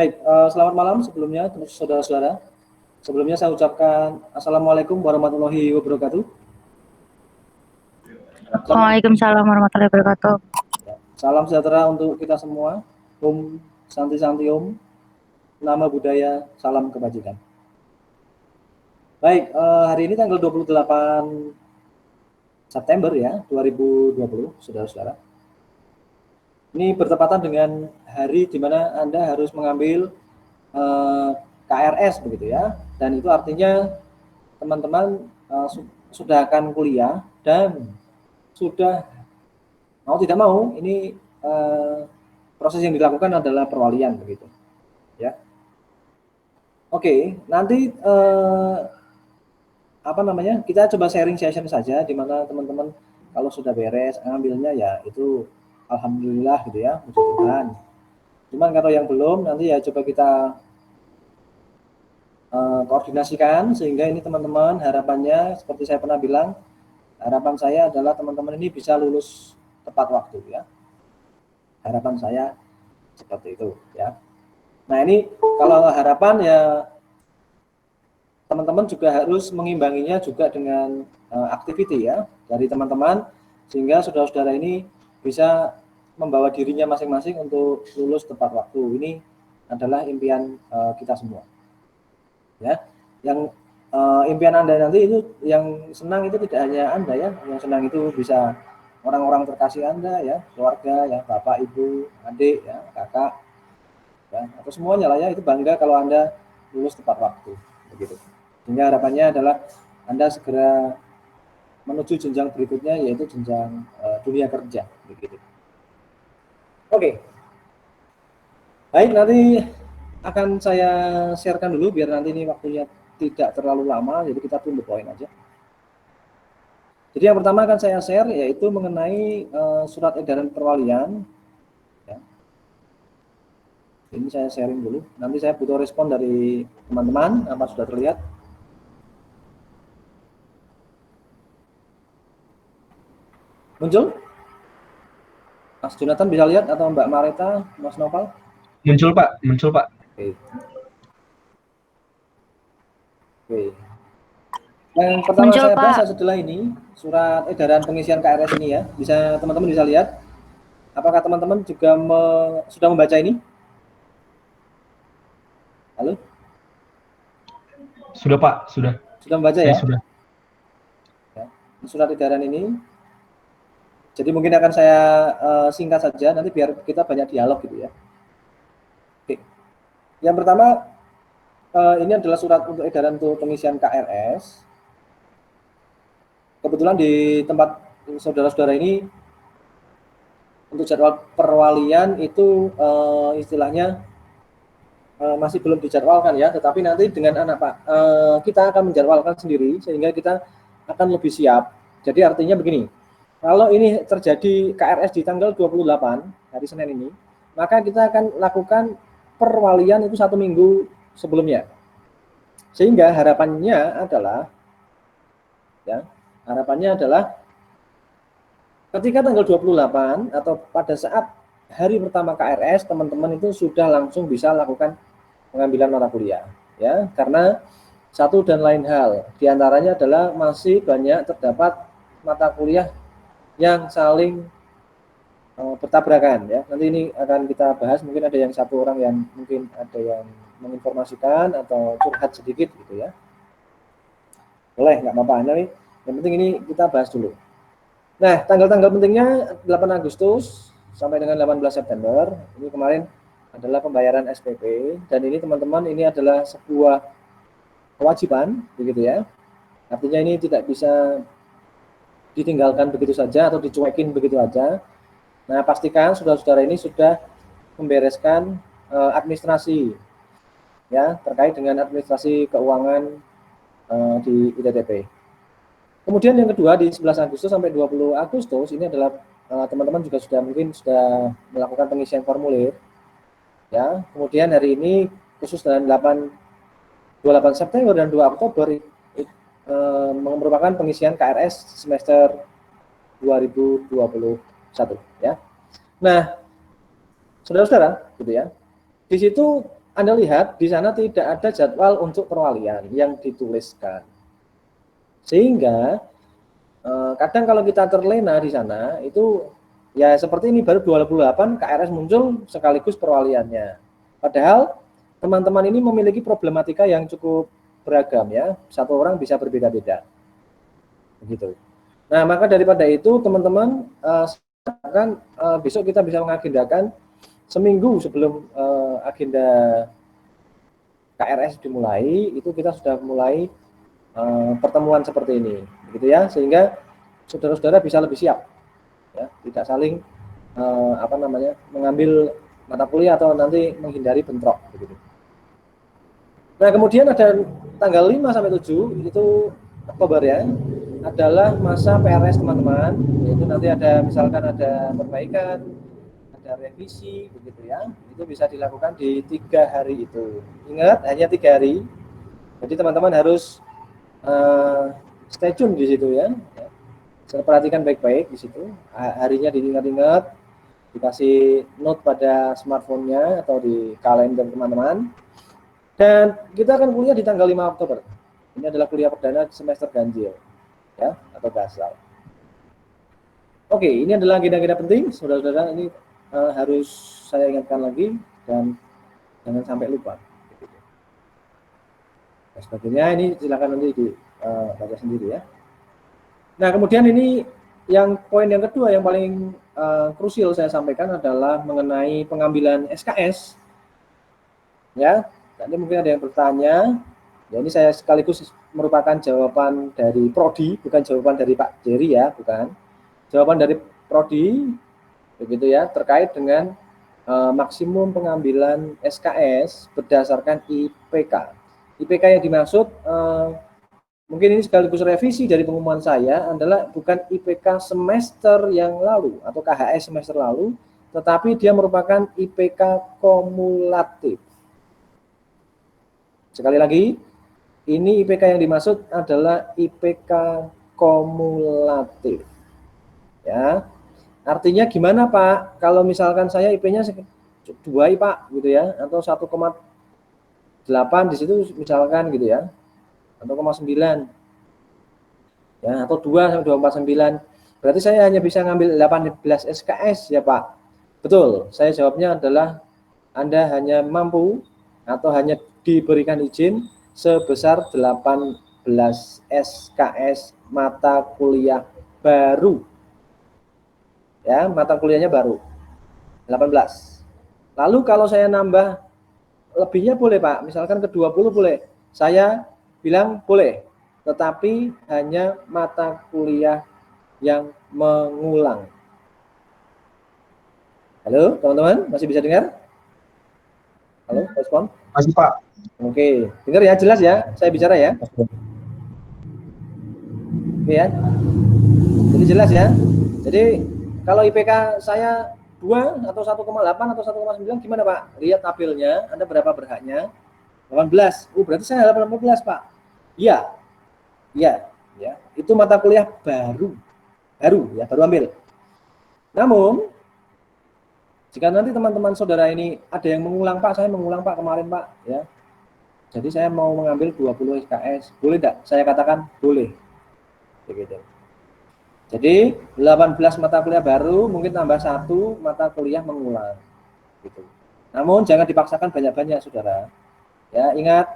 Baik, selamat malam sebelumnya saudara-saudara. Sebelumnya saya ucapkan Assalamualaikum warahmatullahi wabarakatuh. Waalaikumsalam warahmatullahi wabarakatuh. Salam sejahtera untuk kita semua. Om Santi Santi Om. Nama budaya, salam kebajikan. Baik, hari ini tanggal 28 September ya, 2020, saudara-saudara. Ini bertepatan dengan hari di mana Anda harus mengambil KRS begitu ya. Dan itu artinya teman-teman sudah akan kuliah dan sudah mau tidak mau ini proses yang dilakukan adalah perwalian begitu ya. Oke, nanti kita coba sharing session saja di mana teman-teman kalau sudah beres ngambilnya ya itu alhamdulillah gitu ya, puji Tuhan. Cuman kalau yang belum nanti ya coba kita koordinasikan sehingga ini teman-teman harapannya seperti saya pernah bilang, harapan saya adalah teman-teman ini bisa lulus tepat waktu ya. Harapan saya seperti itu ya. Nah ini kalau harapan ya teman-teman juga harus mengimbanginya juga dengan activity ya dari teman-teman sehingga saudara-saudara ini bisa membawa dirinya masing-masing untuk lulus tepat waktu. Ini adalah impian kita semua. Ya, yang impian Anda nanti itu yang senang itu tidak hanya Anda ya, yang senang itu bisa orang-orang terkasih Anda ya, keluarga ya, bapak, ibu, adik ya, kakak ya, atau semuanya lah ya, itu bangga kalau Anda lulus tepat waktu begitu. Sehingga harapannya adalah Anda segera menuju jenjang berikutnya yaitu jenjang dunia kerja begitu. Oke. Baik, nanti akan saya sharekan dulu biar nanti ini waktunya tidak terlalu lama, jadi kita tunggu poin aja. Jadi yang pertama akan saya share yaitu mengenai surat edaran perwalian. Ya. Ini saya sharing dulu. Nanti saya butuh respon dari teman-teman. Apa sudah terlihat? Muncul? Mas Jonathan bisa lihat atau Mbak Marita, Mas Noval? Muncul Pak, muncul Pak. Oke. Oke. Yang pertama Muncul, saya bahas Pak. setelah ini surat edaran pengisian KRS ini ya. Bisa teman-teman bisa lihat. Apakah teman-teman juga sudah membaca ini? Halo? Sudah Pak, sudah. Sudah membaca Saya ya? sudah. Ya. Surat edaran ini. Jadi mungkin akan saya singkat saja nanti biar kita banyak dialog gitu ya. Oke. Yang pertama ini adalah surat untuk edaran untuk pengisian KRS. Kebetulan di tempat saudara-saudara ini untuk jadwal perwalian itu istilahnya masih belum dijadwalkan ya, tetapi nanti dengan anak Pak kita akan menjadwalkan sendiri sehingga kita akan lebih siap. Jadi artinya begini, kalau ini terjadi KRS di tanggal 28 hari Senin ini, maka kita akan lakukan perwalian itu 1 minggu sebelumnya. Sehingga harapannya adalah ketika tanggal 28 atau pada saat hari pertama KRS teman-teman itu sudah langsung bisa lakukan pengambilan mata kuliah ya, karena satu dan lain hal diantaranya adalah masih banyak terdapat mata kuliah yang saling bertabrakan ya. Nanti ini akan kita bahas, mungkin ada yang satu orang yang mungkin ada yang menginformasikan atau curhat sedikit gitu ya. Boleh, nggak apa-apa. Nah, yang penting ini kita bahas dulu. Nah, tanggal-tanggal pentingnya 8 Agustus sampai dengan 18 September. Ini kemarin adalah pembayaran SPP dan ini teman-teman ini adalah sebuah kewajiban begitu ya. Artinya ini tidak bisa ditinggalkan begitu saja atau dicuekin begitu saja. Nah, pastikan saudara-saudara ini sudah membereskan administrasi ya terkait dengan administrasi keuangan di ITTP. Kemudian yang kedua di 11 Agustus sampai 20 Agustus ini adalah teman-teman juga sudah mungkin sudah melakukan pengisian formulir ya. Kemudian hari ini khusus dengan 28 September dan 2 Oktober merupakan pengisian KRS semester 2021 ya. Nah, saudara-saudara gitu ya. Di situ Anda lihat di sana tidak ada jadwal untuk perwalian yang dituliskan. Sehingga kadang kalau kita terlena di sana itu ya seperti ini, baru 28 KRS muncul sekaligus perwaliannya. Padahal teman-teman ini memiliki problematika yang cukup beragam ya. Satu orang bisa berbeda-beda. Begitu. Nah, maka daripada itu teman-teman besok kita bisa mengagendakan seminggu sebelum agenda KRS dimulai, itu kita sudah mulai pertemuan seperti ini, begitu ya, sehingga saudara-saudara bisa lebih siap, ya, tidak saling mengambil mata kuliah atau nanti menghindari bentrok, begitu. Nah, kemudian ada tanggal 5 sampai 7 itu Oktober ya, adalah masa PRS teman-teman, yaitu nanti ada misalkan ada perbaikan, ada revisi, begitu ya, itu bisa dilakukan di 3 hari itu. Ingat, hanya 3 hari, jadi teman-teman harus stay tune di situ ya. Saya perhatikan baik-baik di situ. Harinya diingat-ingat, dikasih note pada smartphone-nya atau di kalender teman-teman. Dan kita akan kuliah di tanggal 5 Oktober. Ini adalah kuliah perdana semester ganjil ya, atau gasal. Oke, ini adalah agenda-agenda penting, saudara-saudara. Ini harus saya ingatkan lagi dan jangan sampai lupa. Dan sebagainya ini silakan nanti dibaca sendiri ya. Nah, kemudian ini yang poin yang kedua yang paling krusial saya sampaikan adalah mengenai pengambilan SKS. Ya, tadi mungkin ada yang bertanya. Ya, ini saya sekaligus merupakan jawaban dari Prodi, bukan jawaban dari Pak Jerry ya, bukan. Jawaban dari Prodi, begitu ya, terkait dengan maksimum pengambilan SKS berdasarkan IPK. IPK yang dimaksud mungkin ini sekaligus revisi dari pengumuman saya adalah bukan IPK semester yang lalu atau KHS semester lalu, tetapi dia merupakan IPK kumulatif. Sekali lagi, ini IPK yang dimaksud adalah IPK kumulatif. Ya. Artinya gimana Pak? Kalau misalkan saya IP-nya 2 Pak gitu ya, atau 1,8 di situ misalkan gitu ya. 1,9 ya, atau 2 sampai 2,49, berarti saya hanya bisa ngambil 18 SKS ya Pak. Betul, saya jawabnya adalah Anda hanya mampu atau hanya diberikan izin sebesar 18 SKS mata kuliah baru ya, mata kuliahnya baru 18. Lalu kalau saya nambah lebihnya boleh Pak, misalkan ke 20 boleh, saya bilang boleh, tetapi hanya mata kuliah yang mengulang. Halo teman-teman, masih bisa dengar? Halo, respon? Masih Pak. Oke, dengar ya, jelas ya, saya bicara ya. Oke ya, jadi jelas ya. Jadi kalau IPK saya 2 atau 1,8 atau 1,9 gimana Pak? Lihat tabelnya, Anda berapa berhaknya? 18. Berarti saya 18 Pak. Iya. Iya, ya. Itu mata kuliah baru. Ya, baru ambil. Namun jika nanti teman-teman saudara ini ada yang mengulang Pak, saya mengulang Pak kemarin Pak, ya. Jadi saya mau mengambil 20 SKS. Boleh enggak? Saya katakan boleh. Begitu. Jadi 18 mata kuliah baru, mungkin tambah 1 mata kuliah mengulang. Gitu. Namun jangan dipaksakan banyak-banyak saudara. Ya, ingat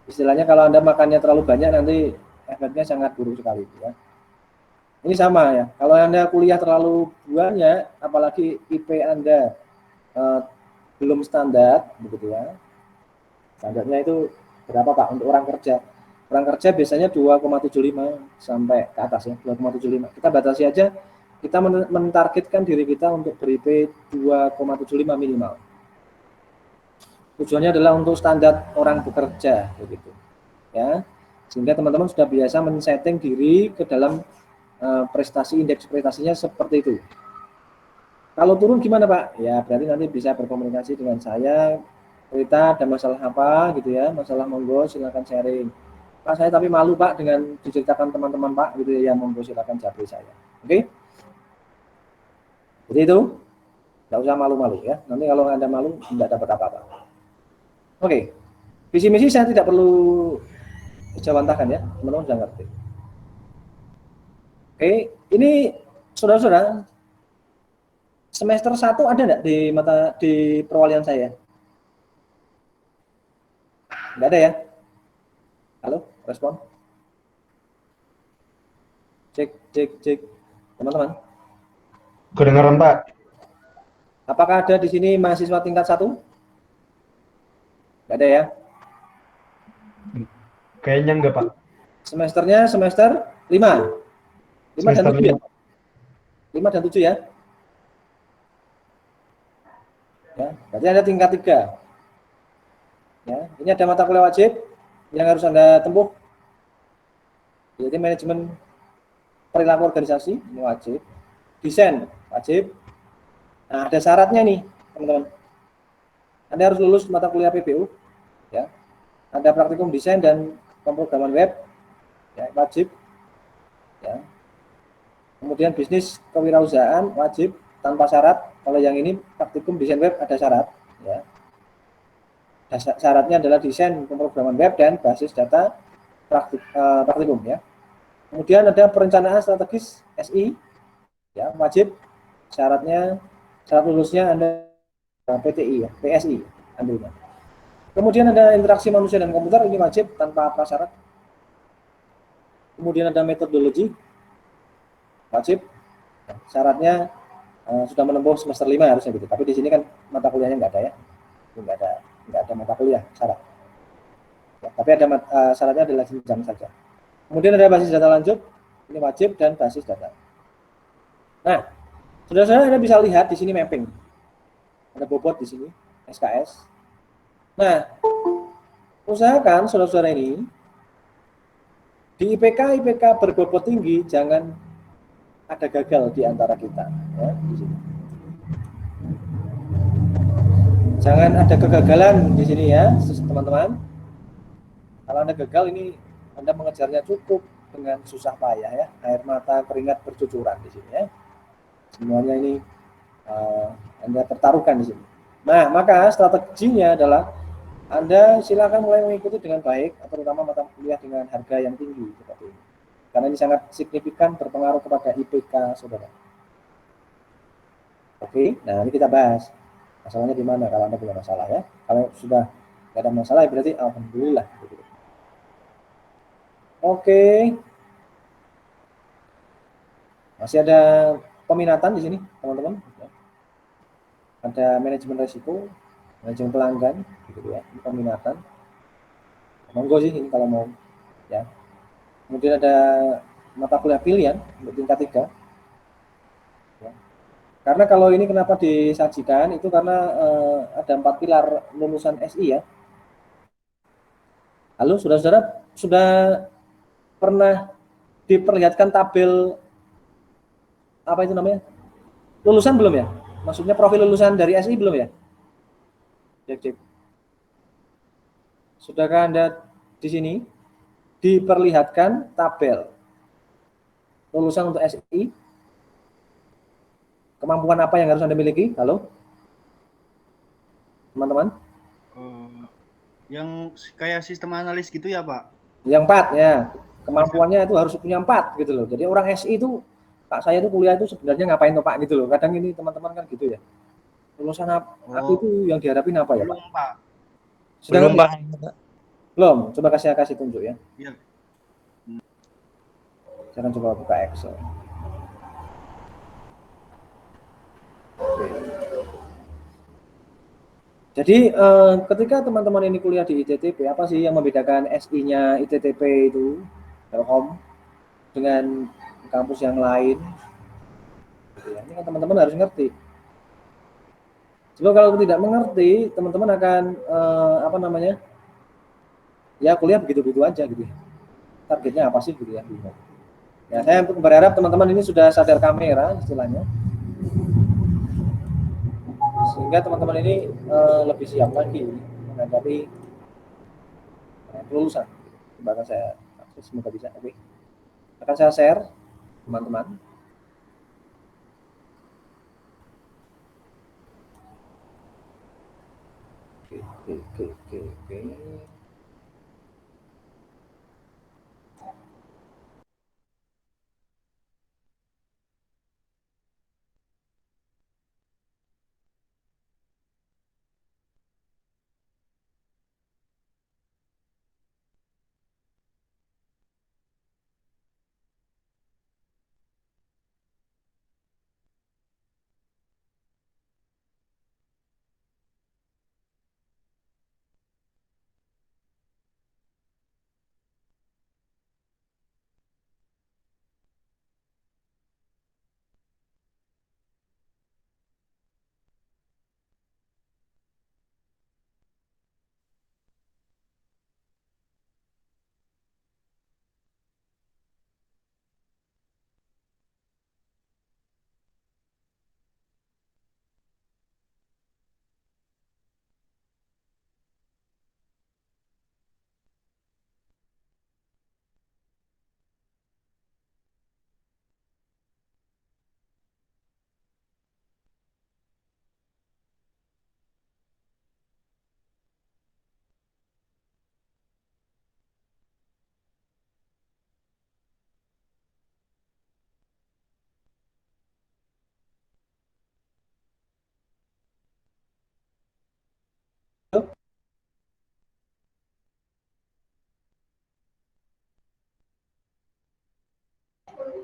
istilahnya kalau Anda makannya terlalu banyak nanti efeknya sangat buruk sekali ya. Ini sama ya. Kalau Anda kuliah terlalu banyak, apalagi IP Anda belum standar begitu ya. Standarnya itu berapa Pak untuk orang kerja? Orang kerja biasanya 2,75 sampai ke atas ya, 2,75. Kita batasi aja, kita mentargetkan diri kita untuk ber-IP 2,75 minimal. Tujuannya adalah untuk standar orang bekerja begitu. Ya. Sehingga teman-teman sudah biasa men-setting diri ke dalam prestasi, indeks prestasinya seperti itu. Kalau turun gimana Pak? Ya berarti nanti bisa berkomunikasi dengan saya. Cerita ada masalah apa gitu ya, masalah monggo silakan sharing. Pak saya tapi malu Pak dengan diceritakan teman-teman Pak gitu ya, monggo silakan japri saya. Oke? Jadi itu. Nggak usah malu-malu ya. Nanti kalau Anda malu, nggak dapat apa-apa. Oke. Visi misi saya tidak perlu jawantahkan ya. Teman-teman sudah ngerti. Oke. Ini saudara-saudara, semester 1 ada nggak di perwalian saya? Nggak ada ya? Halo, respon. Cek. Teman-teman. Kedengaran Pak? Apakah ada di sini mahasiswa tingkat 1? Nggak ada ya? Kayaknya enggak Pak. Semesternya semester 5. 5 dan Semester 7 ya? 5. 5 dan 7 ya? Ya, berarti ada tingkat 3. Ya, ini ada mata kuliah wajib yang harus Anda tempuh. Jadi manajemen perilaku organisasi ini wajib. Desain wajib. Nah, ada syaratnya nih, teman-teman. Anda harus lulus mata kuliah PBU, ya. Ada praktikum desain dan pemrograman web, ya, wajib. Ya. Kemudian bisnis kewirausahaan wajib tanpa syarat. Kalau yang ini praktikum desain web ada syarat, ya. Syaratnya adalah desain pemrograman web dan basis data praktikum, ya. Kemudian ada perencanaan strategis SI, ya, wajib. Syarat lulusnya Anda PTI ya, PSI ambilnya. Kemudian ada interaksi manusia dan komputer, ini wajib tanpa prasyarat. Kemudian ada metodologi, wajib. Syaratnya sudah menempuh semester 5 harusnya gitu. Tapi di sini kan mata kuliahnya nggak ada ya, nggak ada mata kuliah syarat. Ya, tapi ada syaratnya adalah jenjang saja. Kemudian ada basis data lanjut, ini wajib dan basis data. Nah, saudara-saudara Anda bisa lihat di sini mapping. Ada bobot di sini, SKS. Nah, usahakan saudara-saudara ini di IPK berbobot tinggi, jangan ada gagal di antara kita. Ya, di sini. Jangan ada kegagalan di sini ya, teman-teman. Kalau Anda gagal ini, Anda mengejarnya cukup dengan susah payah ya, air mata, keringat bercucuran di sini ya. Semuanya ini Anda pertaruhkan di sini. Nah, maka strateginya adalah Anda silakan mulai mengikuti dengan baik, terutama mata kuliah dengan harga yang tinggi seperti ini. Karena ini sangat signifikan berpengaruh kepada IPK saudara. Oke, nah ini kita bahas masalahnya di mana kalau Anda punya masalah ya. Kalau sudah tidak ada masalah berarti alhamdulillah. Oke, masih ada peminatan di sini teman-teman. Ada manajemen risiko, manajemen pelanggan, gitu ya. Ini peminatan. Monggo sih ini kalau mau, ya. Kemudian ada mata kuliah pilihan untuk tingkat 3. Ya. Karena kalau ini kenapa disajikan itu karena ada 4 pilar lulusan SI ya. Halo, saudara-saudara sudah pernah diperlihatkan tabel apa itu namanya? Lulusan belum ya? Maksudnya profil lulusan dari SI belum ya? Cek. Sudahkah Anda di sini diperlihatkan tabel lulusan untuk SI? Kemampuan apa yang harus Anda miliki? Halo? Teman-teman? Yang kayak sistem analis gitu ya, Pak? Yang 4 ya. Kemampuannya itu harus punya 4 gitu loh. Jadi orang SI itu, Pak saya itu kuliah itu sebenarnya ngapain tuh Pak gitu loh. Kadang ini teman-teman kan gitu ya. Lulusan aku itu yang dihadapin apa ya Pak? Belum, Pak. Sudah Belum, Pak. Belum? Coba kasih tunjuk ya. Iya. Saya akan coba buka Excel. Oke. Jadi ketika teman-teman ini kuliah di ITTP, apa sih yang membedakan SI-nya ITTP itu, Telkom, dengan kampus yang lain? Ini kan teman-teman harus ngerti. Sebab kalau tidak mengerti, teman-teman akan apa namanya? Ya kuliah begitu-begitu aja gitu. Targetnya apa sih gitu ya? Ya saya berharap teman-teman ini sudah sadar kamera istilahnya, sehingga teman-teman ini lebih siap lagi menghadapi kelulusan. Bahkan saya semoga bisa. Oke. Akan saya share teman-teman.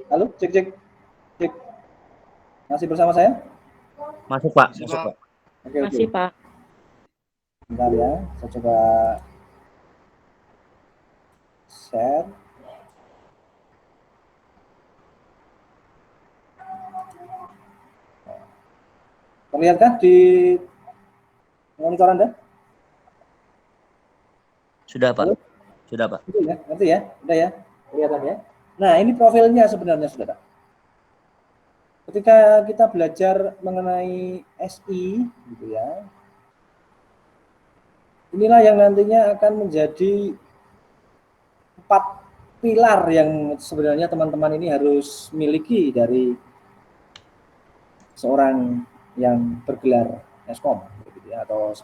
Halo, cek cek cek. Masih bersama saya? Masuk Pak, Masih, masuk Pak. Pak. Oke, Masih, oke. Pak. Bentar ya, saya coba share. Terlihatkah di monitor Anda? Sudah Pak, Halo? sudah Pak. Betul ya? Ngerti ya? Udah ya? Kelihatan ya? Nah, ini profilnya sebenarnya, saudara. Ketika kita belajar mengenai SI, gitu ya, inilah yang nantinya akan menjadi 4 pilar yang sebenarnya teman-teman ini harus miliki dari seorang yang bergelar Eskom, gitu ya, atau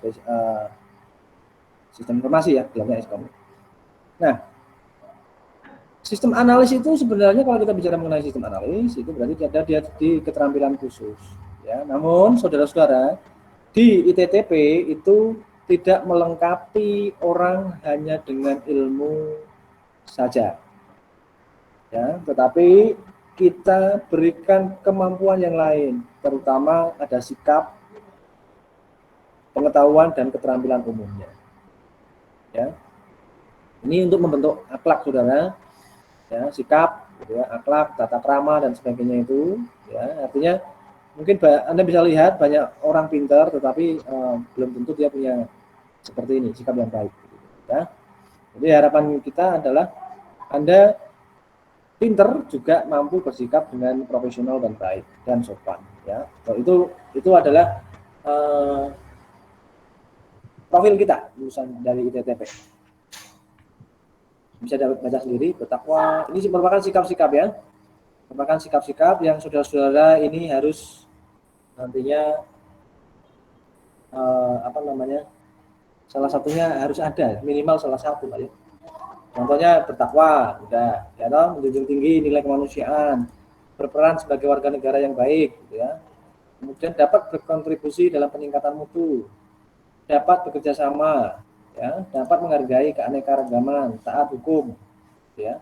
sistem informasi ya, gelarnya Eskom. Nah, sistem analis itu sebenarnya kalau kita bicara mengenai sistem analis itu berarti ada di keterampilan khusus. Ya, namun saudara-saudara di ITTP itu tidak melengkapi orang hanya dengan ilmu saja. Ya, tetapi kita berikan kemampuan yang lain, terutama ada sikap, pengetahuan dan keterampilan umumnya. Ya, ini untuk membentuk akhlak saudara, ya, sikap, gitu ya, akhlak, tata krama dan sebagainya itu, ya, artinya mungkin Anda bisa lihat banyak orang pintar, tetapi belum tentu dia punya seperti ini, sikap yang baik. Gitu, ya. Jadi harapan kita adalah Anda pintar juga mampu bersikap dengan profesional dan baik dan sopan. Ya, itu adalah profil kita lulusan dari ITTP. Bisa dapat baca sendiri, bertakwa. Ini merupakan sikap-sikap ya, merupakan sikap-sikap yang saudara-saudara ini harus nantinya salah satunya harus ada, minimal salah satu, Pak ya. Contohnya bertakwa, udah, ya toh, menjunjung tinggi nilai kemanusiaan, berperan sebagai warga negara yang baik, gitu ya. Kemudian dapat berkontribusi dalam peningkatan mutu, dapat bekerja sama, ya, dapat menghargai keanekaragaman, taat hukum, ya,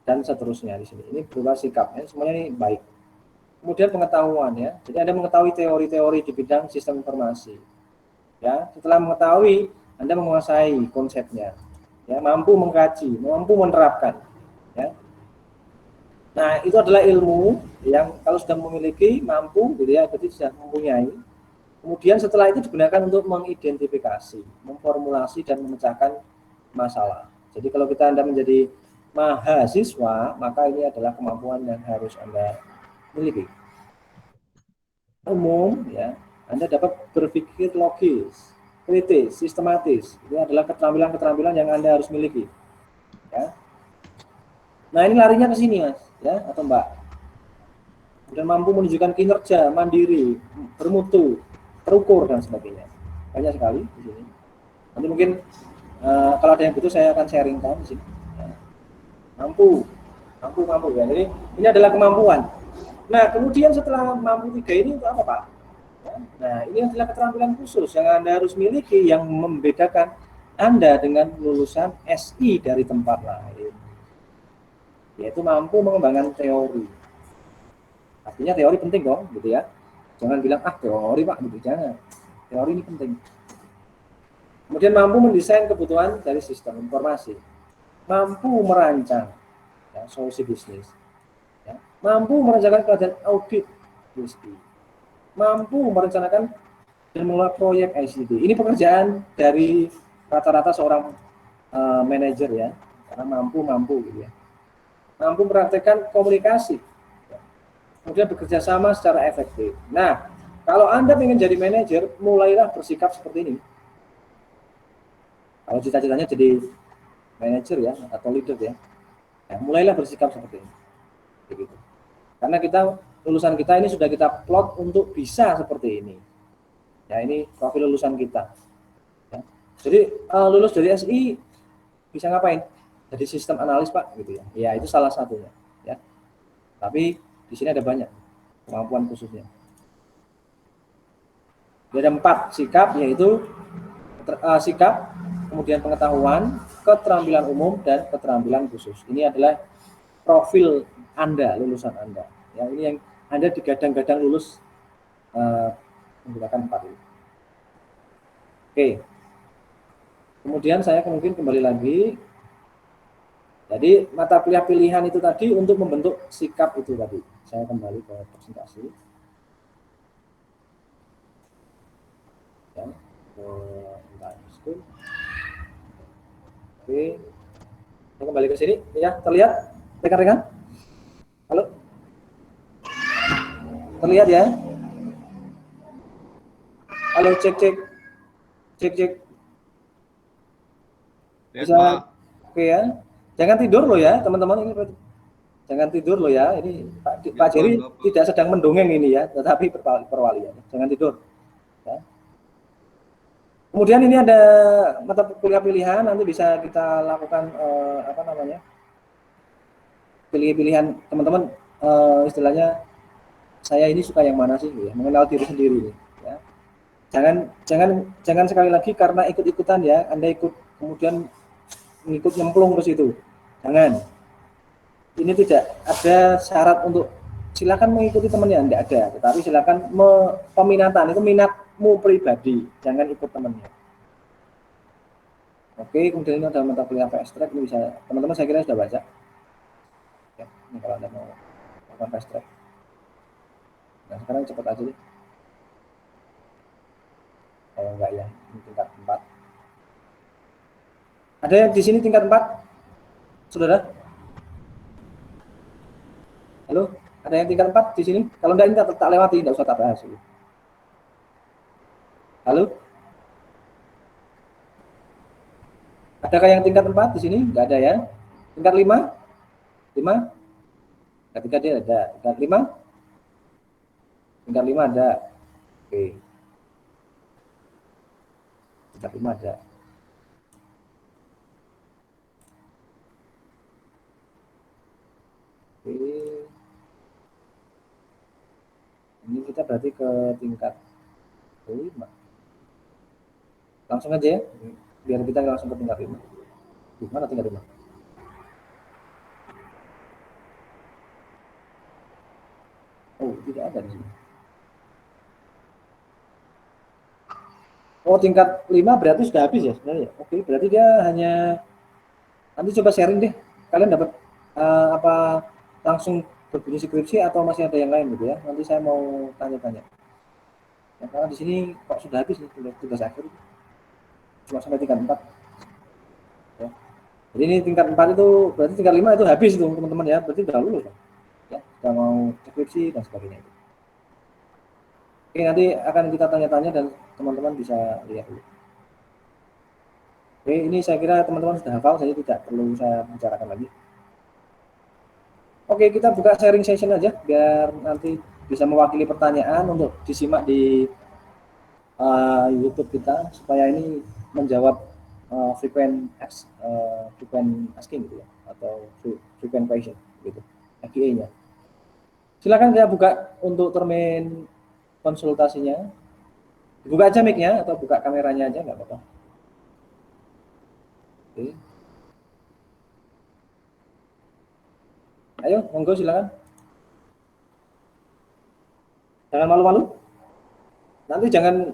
dan seterusnya di sini. Ini berupa sikapnya, semuanya ini baik. Kemudian pengetahuan ya, jadi Anda mengetahui teori-teori di bidang sistem informasi. Ya, setelah mengetahui, Anda menguasai konsepnya, ya, mampu mengkaji, mampu menerapkan, ya. Nah, itu adalah ilmu yang kalau sudah memiliki, mampu, gitu ya, berarti sudah mempunyai. Kemudian setelah itu digunakan untuk mengidentifikasi, memformulasi dan memecahkan masalah. Jadi kalau Anda menjadi mahasiswa, maka ini adalah kemampuan yang harus Anda miliki. Umum, ya, Anda dapat berpikir logis, kritis, sistematis. Ini adalah keterampilan-keterampilan yang Anda harus miliki. Ya. Nah, ini larinya ke sini, Mas, ya, atau Mbak. Dan mampu menunjukkan kinerja, mandiri, bermutu, terukur dan sebagainya. Banyak sekali di sini. Nanti mungkin kalau ada yang butuh saya akan sharingkan di sini. Ya. Mampu ya. Jadi ini adalah kemampuan. Nah, kemudian setelah mampu 3 ini untuk apa, Pak? Ya. Nah, ini adalah keterampilan khusus yang Anda harus miliki yang membedakan Anda dengan lulusan SI dari tempat lain. Yaitu mampu mengembangkan teori. Artinya teori penting dong, gitu ya. Jangan bilang, teori Pak, gitu. Jangan. Teori ini penting. Kemudian mampu mendesain kebutuhan dari sistem informasi. Mampu merancang ya, solusi bisnis. Ya. Mampu merencanakan keadaan audit bisnis. Mampu merencanakan dan mengelola proyek ICT. Ini pekerjaan dari rata-rata seorang manajer ya, karena mampu gitu ya. Mampu mempraktekkan komunikasi. Ya. Kemudian bekerja sama secara efektif. Nah, kalau Anda ingin jadi manajer, mulailah bersikap seperti ini. Kalau cita-citanya jadi manajer ya atau leader ya, mulailah bersikap seperti ini. Begitu. Karena lulusan kita ini sudah kita plot untuk bisa seperti ini. Ya, ini profil lulusan kita. Ya. Jadi lulus dari SI bisa ngapain? Jadi sistem analis Pak, gitu ya. Ya itu salah satunya. Ya. Tapi di sini ada banyak kemampuan khususnya. Ada 4 sikap, yaitu sikap, kemudian pengetahuan, keterampilan umum dan keterampilan khusus. Ini adalah profil Anda, lulusan Anda. Ya, ini yang Anda digadang-gadang lulus menggunakan 4 ini. Oke. Kemudian saya mungkin kembali lagi. Jadi mata kuliah pilihan itu tadi untuk membentuk sikap itu tadi. Saya kembali ke presentasi. Ya, Oke. Saya kembali ke sini. Ya, terlihat rekan-rekan? Halo? Terlihat ya? Halo, cek. Lihat, Bisa? Pak. Oke ya. Jangan tidur loh ya, teman-teman. Ini jangan tidur loh ya. Ini Pak Jerry tidak sedang mendongeng ini ya, tetapi perwalian. Jangan tidur. Ya. Kemudian ini ada mata kuliah pilihan, nanti bisa kita lakukan pilih-pilihan teman-teman, istilahnya saya ini suka yang mana sih, ya, mengenal diri sendiri. Ya. Jangan sekali lagi karena ikut-ikutan ya, Anda ikut kemudian mengikut nyemplung ke situ. Jangan. Ini tidak ada syarat untuk silakan mengikuti temannya, tidak ada. Tetapi silakan peminatan itu minatmu pribadi, jangan ikut temannya. Oke, kemudian ini ada mata kuliah fast track, ini bisa teman-teman saya kira sudah baca. Ya, ini kalau Anda mau melakukan fast track. Nah, sekarang cepat aja deh. Kalau enggak ya, ini tingkat 4. Ada yang di sini tingkat 4? Saudara? Halo? Ada yang tingkat 4 di sini? Kalau enggak ini tak lewati, enggak usah tak bahas. Halo? Adakah yang tingkat 4 di sini? Enggak ada ya. Tingkat 5? 5? Tingkat 3 ada. Tingkat 5? Tingkat 5 ada. Oke. Tingkat 5 ada. Oke. Ini kita berarti ke tingkat 5. Langsung aja ya. Biar kita langsung ke tingkat 5. Di mana tingkat 5? Oh, tidak ada di sini. Oh, tingkat 5 berarti sudah habis ya sebenarnya. Oke, berarti dia hanya nanti coba sharing deh. Kalian dapat langsung berbunyi skripsi atau masih ada yang lain gitu ya. Nanti saya mau tanya-tanya. Ya, karena di sini kok sudah habis nih tugas akhir. Cuma sampai tingkat 4. Ya. Jadi ini tingkat 4 itu berarti tingkat 5 itu habis tuh teman-teman ya. Berarti sudah lulus. Ya, sudah mau skripsi dan sebagainya itu. Oke, nanti akan kita tanya-tanya dan teman-teman bisa lihat dulu. Oke, ini saya kira teman-teman sudah hafal, jadi tidak perlu saya bicarakan lagi. Oke, kita buka sharing session aja biar nanti bisa mewakili pertanyaan untuk disimak di YouTube kita supaya ini menjawab frequent asking gitu ya, atau frequent question gitu, FQA-nya. Silakan kita buka untuk termin konsultasinya. Buka aja mic-nya atau buka kameranya aja, nggak apa-apa. Oke. Ayo, monggo silakan. Jangan malu-malu. Nanti jangan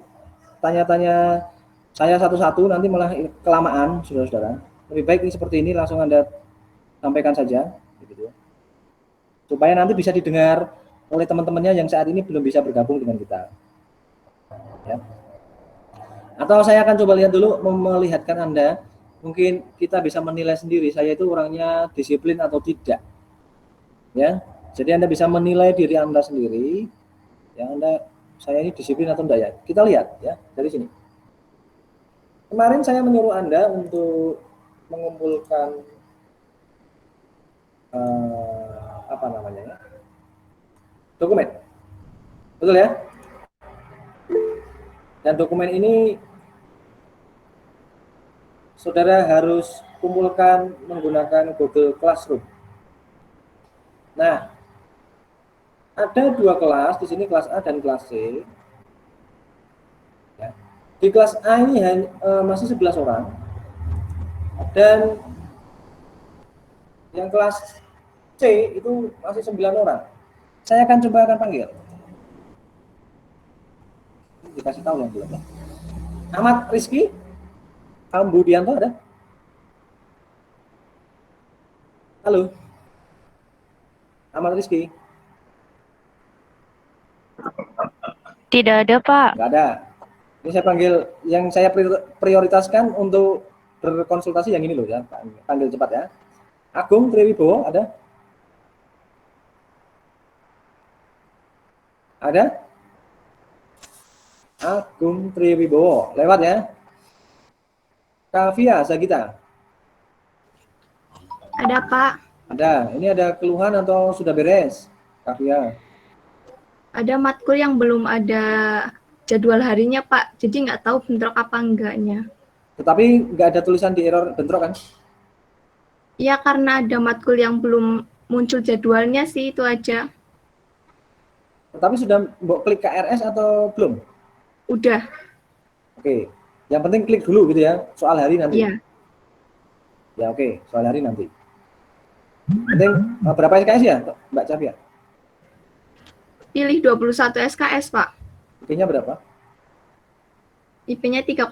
tanya-tanya saya satu-satu, nanti malah kelamaan, saudara-saudara. Lebih baik ini seperti ini, langsung Anda sampaikan saja. Gitu ya. Supaya nanti bisa didengar oleh teman-temannya yang saat ini belum bisa bergabung dengan kita. Ya. Atau saya akan coba lihat dulu, melihatkan Anda, mungkin kita bisa menilai sendiri, saya itu orangnya disiplin atau tidak. Ya, jadi Anda bisa menilai diri Anda sendiri, ya saya ini disiplin atau enggak ya. Kita lihat ya, dari sini. Kemarin saya menyuruh Anda untuk mengumpulkan dokumen, betul ya? Dan dokumen ini saudara harus kumpulkan menggunakan Google Classroom. Nah, ada 2 kelas di sini, kelas A dan kelas C. Ya. Di kelas A ini masih 11 orang, dan yang kelas C itu masih 9 orang. Saya akan coba panggil. Dikasih tahu yang belum. Ahmad Rizky, Budianto ada? Halo, Ahmad Rizky. Tidak ada, Pak. Nggak ada. Ini saya panggil, yang saya prioritaskan untuk berkonsultasi yang ini loh ya, panggil cepat ya. Agung Triwibowo ada? Ada? Agung Triwibowo, lewat ya. Kavia Sagita. Ada, Pak. Ada. Ini ada keluhan atau sudah beres? Kavia. Ada matkul yang belum ada jadwal harinya, Pak. Jadi nggak tahu bentrok apa enggaknya. Tetapi nggak ada tulisan di error bentrok kan? Iya, karena ada matkul yang belum muncul jadwalnya sih, itu aja. Tetapi sudah mbok klik KRS atau belum? Udah. Oke. Yang penting klik dulu gitu ya, soal hari nanti. Iya. Ya oke, soal hari nanti. Penting berapa SKS ya, Mbak Cavia? Pilih 21 SKS, Pak. IP-nya berapa? IP-nya 3,4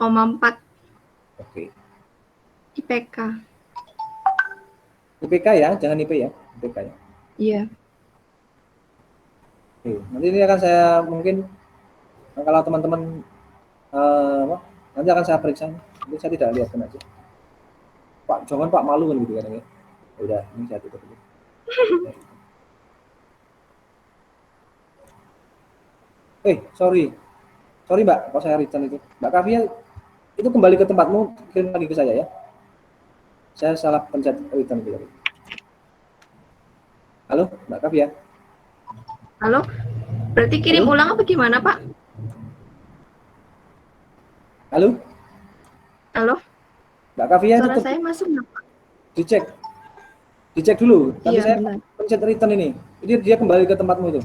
Oke. IPK. IPK ya, jangan IP ya. IPK ya. Iya. Oke. Nanti ini akan saya mungkin kalau teman-teman nanti akan saya periksa. Nanti saya tidak lihatkan aja. Pak, jangan Pak, malu kan gitu kan ya. Udah, ini saya tutup dulu. Sorry Mbak, kalau saya return itu. Mbak Kavia, itu kembali ke tempatmu, kirim lagi ke saya ya. Saya salah pencet return tadi. Halo, Mbak Kavia. Halo? Berarti kirim Halo? ulang apa gimana, Pak? Halo, Halo? Mbak Kavia, Suara itu saya masuk nggak, Pak? dicek dulu. Tapi Iya, saya benar. pencet return ini. Ini dia kembali ke tempatmu itu.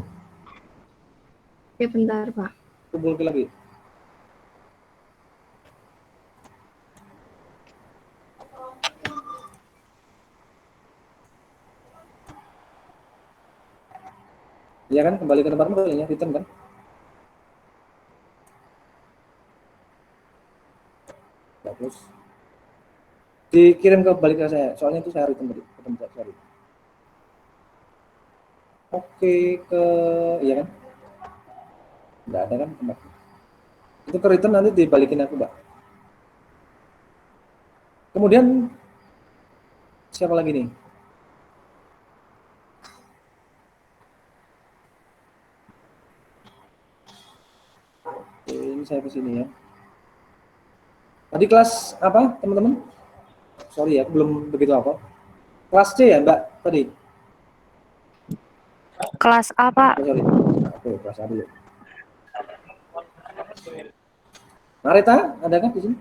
Oke, bentar, Pak. Kumpul lagi. Iya kan, kembali ke tempatmu ya, return kan? Bagus. Dikirim ke balik ke saya, soalnya itu saya return tadi. Sorry. Oke, iya kan? Nggak ada kan tempat. Itu ke return nanti dibalikin aku, Mbak. Kemudian siapa lagi nih? Oke, ini saya ke sini ya. Tadi kelas apa, teman-teman? Sorry ya, belum begitu apa. Kelas C ya, Mbak, tadi? Kelas A, Pak. Sorry. Oke, kelas A dulu. Marita, adakah di sini?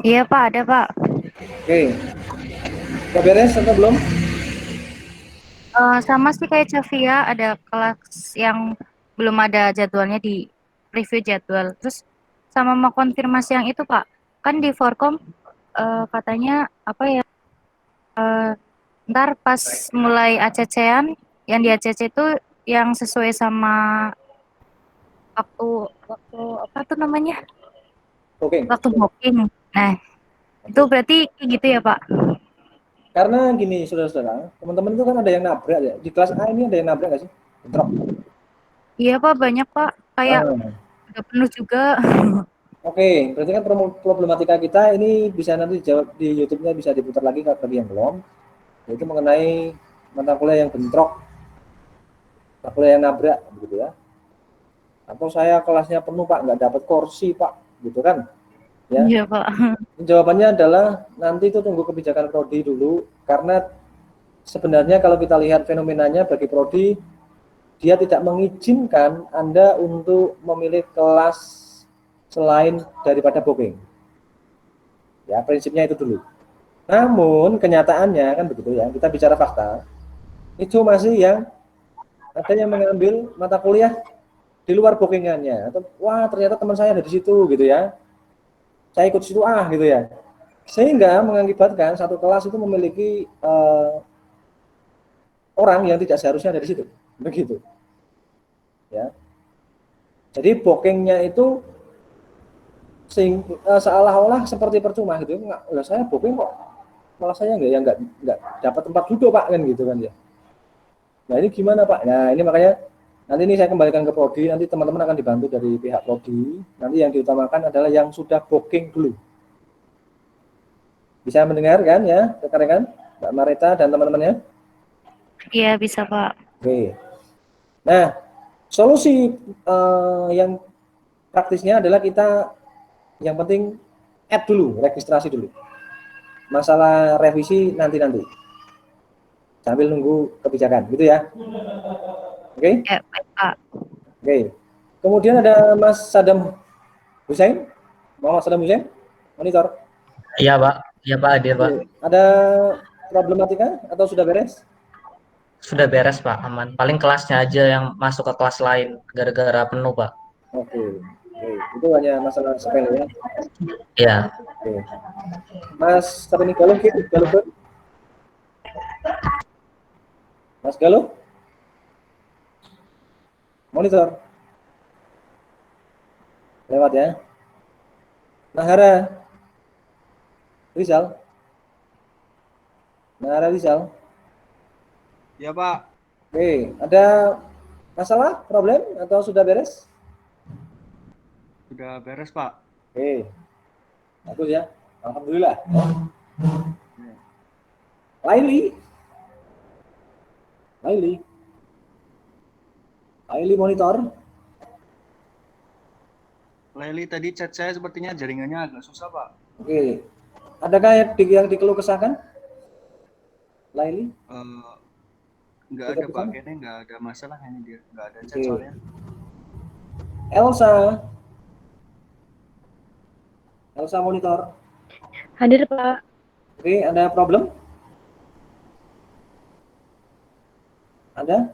Iya, Pak, ada, Pak. Oke. Udah beres atau belum? Sama sih kayak Cavia, ada kelas yang belum ada jadwalnya di review jadwal. Terus sama mau konfirmasi yang itu, Pak. Kan di Forkom katanya apa ya? Ntar pas mulai ACC-an, yang di ACC itu yang sesuai sama waktu apa tuh namanya? Oke. Waktu booking. Nah, itu berarti kayak gitu ya, Pak? Karena gini, saudara-saudara, teman-teman itu kan ada yang nabrak ya. Di kelas A ini ada yang nabrak nggak sih? Bentrok. Iya, Pak, banyak, Pak. Kayak udah penuh juga. Oke, berarti kan problematika kita ini bisa nanti dijawab di YouTube-nya, bisa diputar lagi bagi yang belum. Yaitu mengenai mata kuliah yang bentrok, mata kuliah yang nabrak, begitu ya. Atau saya kelasnya penuh Pak, nggak dapat kursi Pak, gitu kan? Ya. Iya, Pak. Jawabannya adalah nanti itu tunggu kebijakan prodi dulu, karena sebenarnya kalau kita lihat fenomenanya bagi prodi, dia tidak mengizinkan Anda untuk memilih kelas selain daripada booking. Ya, prinsipnya itu dulu. Namun kenyataannya kan begitu ya, kita bicara fakta, itu masih yang ada yang mengambil mata kuliah di luar bookingannya, atau wah ternyata teman saya ada di situ gitu ya, saya ikut situ gitu ya, sehingga mengakibatkan satu kelas itu memiliki orang yang tidak seharusnya ada di situ. Begitu. Ya. Jadi bookingnya itu seolah-olah seperti percuma gitu. Enggak, lah saya booking kok malah saya nggak dapat tempat duduk Pak kan gitu kan ya. Nah ini gimana Pak? Nah ini makanya nanti ini saya kembalikan ke Prodi, nanti teman-teman akan dibantu dari pihak Prodi. Nanti yang diutamakan adalah yang sudah booking dulu. Bisa mendengar kan ya rekan-rekan Mbak Marita dan teman-temannya? Iya, bisa, Pak. Oke. Nah solusi yang praktisnya adalah kita yang penting add dulu, registrasi dulu. Masalah revisi nanti sambil nunggu kebijakan gitu ya. Oke? Ya, baik, Pak. Oke. Kemudian ada Mas Sadam Hussein. Muhammad Sadam Hussein, monitor. Iya Pak, iya Pak hadir Pak. Oke. Ada problematika atau sudah beres? Sudah beres Pak, aman. Paling kelasnya aja yang masuk ke kelas lain gara-gara penuh Pak. Oke. Oke. Itu hanya masalah sepele ya. Iya. Oke. Mas siapa nih Galuh? Galuh. Mas Galuh? Monitor. Lewat ya. Nahara. Rizal. Nahara Rizal. Ya Pak. Oke, ada masalah, problem atau sudah beres? Sudah beres Pak. Oke. Bagus ya. Alhamdulillah. Laili. Laili monitor. Leli tadi chat saya sepertinya jaringannya agak susah Pak. Oke. Adakah yang dikeluh kesahkan? Laili? Nggak ada Pak, kayaknya nggak ada masalah ini dia. Nggak ada chat Oke. soalnya. Elsa monitor. Hadir Pak. Oke, ada problem? Ada?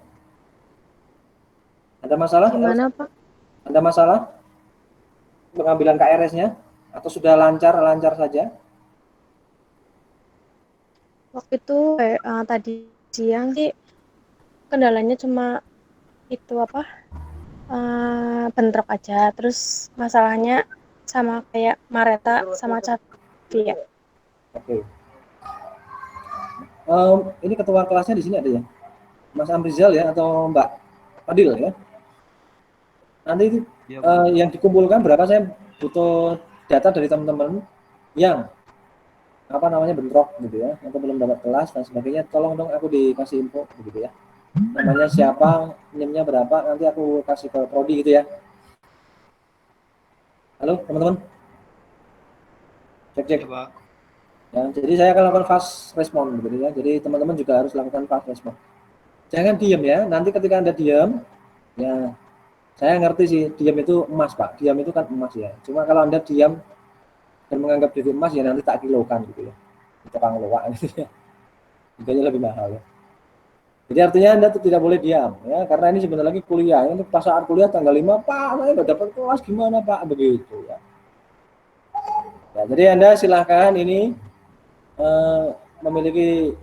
Ada masalah? Gimana Elsa? Pak? Ada masalah pengambilan KRS-nya atau sudah lancar saja? Waktu itu tadi siang sih kendalanya cuma itu bentrok aja. Terus masalahnya sama kayak Mareta sama Cafi ya. Oke. Ini ketua kelasnya di sini ada ya? Mas Amrizal ya atau Mbak Fadil ya? Nanti itu Ya, Pak. yang dikumpulkan berapa, saya butuh data dari teman-teman yang bentrok gitu ya, atau belum dapat kelas dan sebagainya. Tolong dong aku dikasih info begitu ya. Namanya siapa, NIM-nya berapa, nanti aku kasih ke Prodi gitu ya. Halo teman-teman. Cek. Ya Pak. Ya, jadi saya akan lakukan fast respon begitu ya. Jadi teman-teman juga harus lakukan fast respon. Jangan diam ya. Nanti ketika Anda diam, ya saya ngerti sih diam itu emas Pak. Diam itu kan emas ya. Cuma kalau Anda diam dan menganggap diri emas ya nanti tak kilokan gitu ya. Tukang loak gitu ya. Harganya lebih mahal ya. Jadi artinya Anda tidak boleh diam ya, karena ini sebentar lagi kuliah. Ini pas saat kuliah tanggal 5, Pak, saya nggak dapat kelas gimana Pak, begitu ya. Ya, jadi Anda silahkan ini memiliki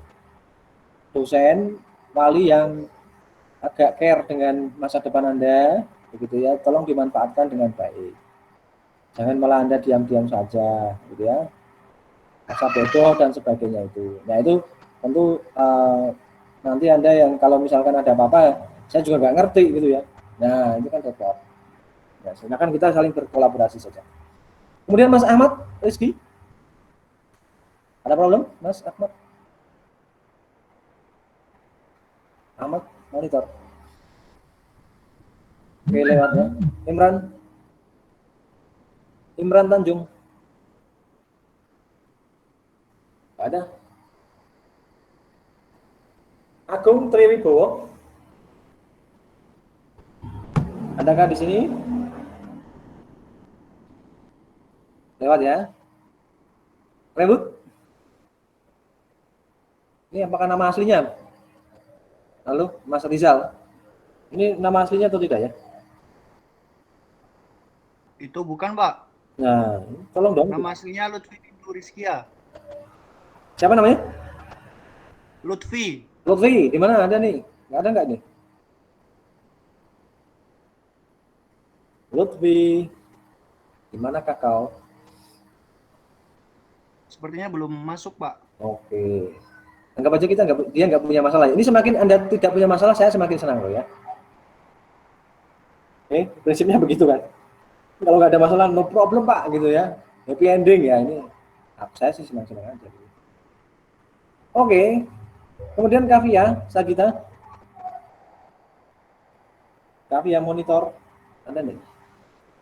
dosen, wali yang agak care dengan masa depan Anda, begitu ya. Tolong dimanfaatkan dengan baik. Jangan malah Anda diam-diam saja, gitu ya. Masa bodoh dan sebagainya itu. Nah itu tentu nanti Anda yang kalau misalkan ada apa-apa, saya juga nggak ngerti gitu ya. Nah itu kan repot. Ya, silakan kita saling berkolaborasi saja. Kemudian Mas Ahmad Rizky, ada problem Mas Ahmad? Ahmad monitor. Oke lewat ya. Imran Tanjung. Gak ada. Agung Triwibowo. Adakah di sini? Lewat ya. Rembut. Ini apakah nama aslinya? Lalu Mas Rizal. Ini nama aslinya atau tidak ya? Itu bukan Pak. Nah, tolong dong. Nama aslinya Lutfi Bintu Rizkia. Siapa namanya? Lutfi. Lutfi, di mana ada nih? Nggak ada nggak nih? Lutfi, di manakah kau? Sepertinya belum masuk, Pak. Oke. Anggap aja dia nggak punya masalah. Ini semakin Anda tidak punya masalah, saya semakin senang loh ya. Prinsipnya begitu kan. Kalau nggak ada masalah, no problem Pak, gitu ya. Happy ending ya ini. Saya sih senang-senang aja. Oke. Kemudian Kavia, Sagita. Kavia monitor. Ada nih?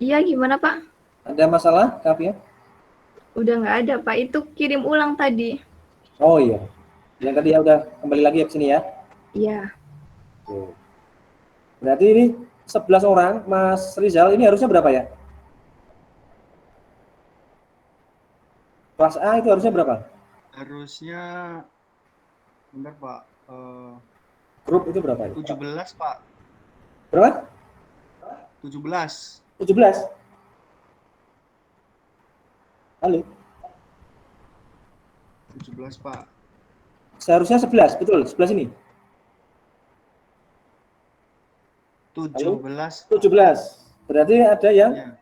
Iya, gimana Pak? Ada masalah, Kavia? Udah nggak ada Pak, itu kirim ulang tadi. Oh iya. Yang tadi ya udah kembali lagi ke sini ya. Iya. Oke. Berarti ini 11 orang, Mas Rizal, ini harusnya berapa ya? Kelas A itu harusnya berapa? Harusnya bentar, Pak. Grup itu berapa ya? 17, Pak. Berapa? 17. 17. Halo. 17, Pak. Seharusnya 11, betul, 11 ini. 17. 17. Berarti ada yang Ya.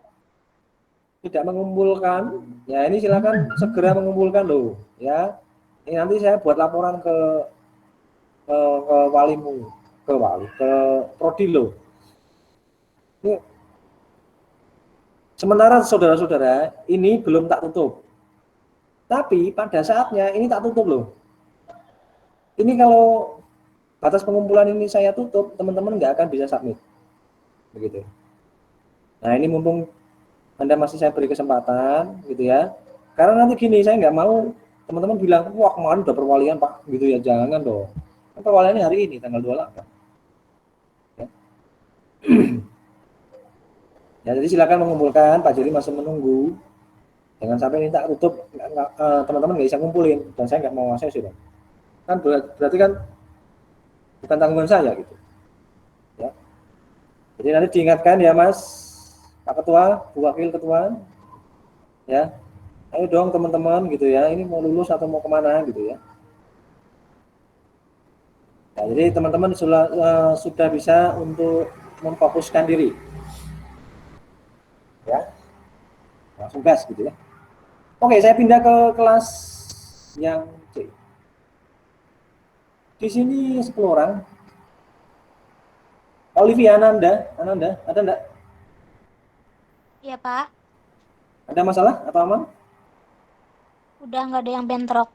tidak mengumpulkan. Ya, ini silakan segera mengumpulkan loh, ya. Ini nanti saya buat laporan ke walimu, ke prodi loh. Ini sementara saudara-saudara, ini belum tak tutup. Tapi pada saatnya ini tak tutup loh. Ini kalau batas pengumpulan ini saya tutup, teman-teman nggak akan bisa submit. Begitu. Nah, ini mumpung Anda masih saya beri kesempatan, gitu ya. Karena nanti gini, saya nggak mau teman-teman bilang, wah kemarin udah perwalian Pak, gitu ya. Jangan dong. Perwaliannya hari ini, tanggal 28. Ya. Ya, jadi silakan mengumpulkan. Pak Jiri masih menunggu. Jangan sampai ini tak tutup, teman-teman nggak bisa ngumpulin. Dan saya nggak mau akses sudah. Kan berarti kan bukan tanggungan saya gitu. Ya. Jadi nanti diingatkan ya Mas, Pak Ketua, Bu Wakil Ketua, ya, ayo dong teman-teman gitu ya, ini mau lulus atau mau kemana gitu ya. Nah, jadi teman-teman sudah bisa untuk memfokuskan diri, ya, langsung gas gitu ya. Oke, saya pindah ke kelas yang C. Di sini 10 orang. Olivia Ananda, ada enggak? Iya, Pak. Ada masalah atau aman? Udah nggak ada yang bentrok.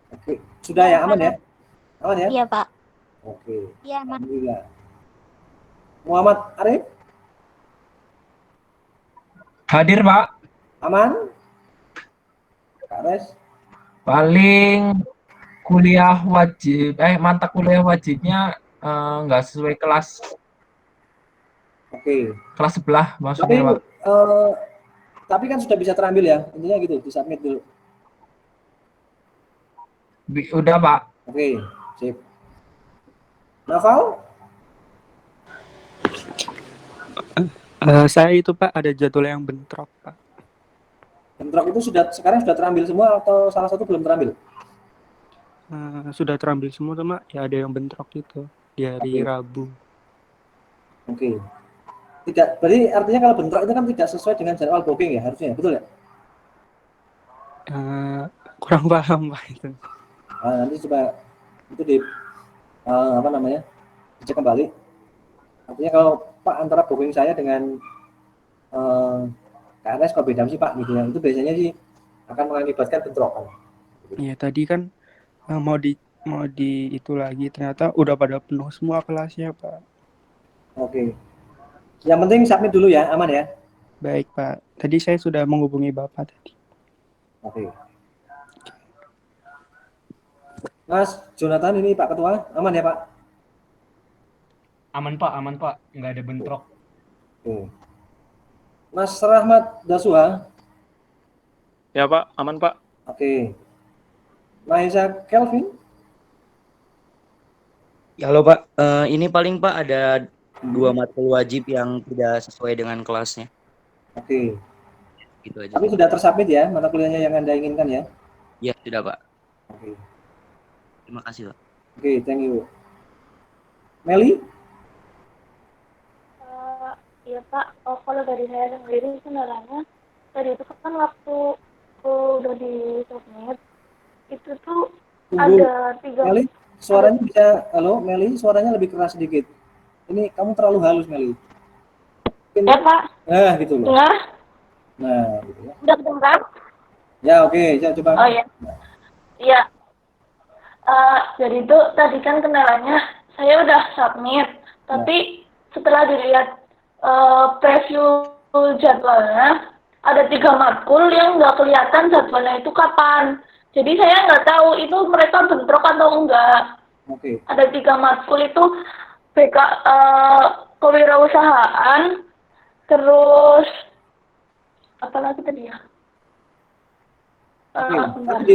Oke, sudah ya, aman ya? Aman ya? Iya, Pak. Oke. Iya, aman. Alhamdulillah. Muhammad Arif, Hadir, Pak. aman? Kak Res, Paling kuliah wajib, mata kuliah wajibnya nggak sesuai kelas oke. sebelah maksudnya, Pak. Tapi kan sudah bisa terambil ya, intinya gitu, disubmit dulu. Udah, Pak. Oke, sip. Naval? Saya itu Pak ada jadwal yang bentrok Pak. Bentrok itu sekarang sudah terambil semua atau salah satu belum terambil? Sudah terambil semua teman, ya ada yang bentrok itu di hari Oke. Rabu. Oke. Tidak, berarti artinya kalau bentrok itu kan tidak sesuai dengan jadwal booking ya harusnya, betul ya? Kurang paham Pak itu. Nanti coba itu dicek kembali. Artinya kalau Pak antara booking saya dengan KRS kok beda sih Pak gitu ya, itu biasanya sih akan mengakibatkan bentrokan. Iya tadi kan mau di itu lagi, ternyata udah pada penuh semua kelasnya Pak. Oke. Yang penting submit dulu ya, aman ya? Baik Pak, tadi saya sudah menghubungi Bapak tadi. Oke. Mas Jonathan, ini Pak Ketua, aman ya Pak? Aman, Pak. Nggak ada bentrok. Oke. Mas Rahmat Dasuha. Ya Pak, aman Pak. Oke. Mahesa Kelvin. Ya, halo Pak. Ini paling Pak ada 2 matkul wajib yang tidak sesuai dengan kelasnya. Oke. Gitu aja. Tapi sudah tersubmit ya mata kuliahnya yang Anda inginkan ya? Ya, sudah Pak. Oke. Terima kasih Pak. Oke, thank you. Meli? Iya Pak, kalau dari saya sendiri kendalanya tadi itu kan waktu udah di submit itu tuh Tunggu, ada Meli, suaranya bisa, halo Meli, suaranya lebih keras sedikit. Ini kamu terlalu halus, Meli. Mungkin, ya Pak, nah gitu loh. dengar? Nah, gitu ya. Udah kedengar? Ya oke, saya coba. Oh iya. Iya. Jadi itu tadi kan kendalanya saya udah submit, tapi setelah dilihat preview jadwalnya ada 3 matkul yang nggak kelihatan jadwalnya itu kapan. Jadi saya nggak tahu itu mereka bentrok atau enggak. Oke. Ada 3 matkul itu BK kewirausahaan, terus apa lagi tadi ya? Oke, Bentar. nanti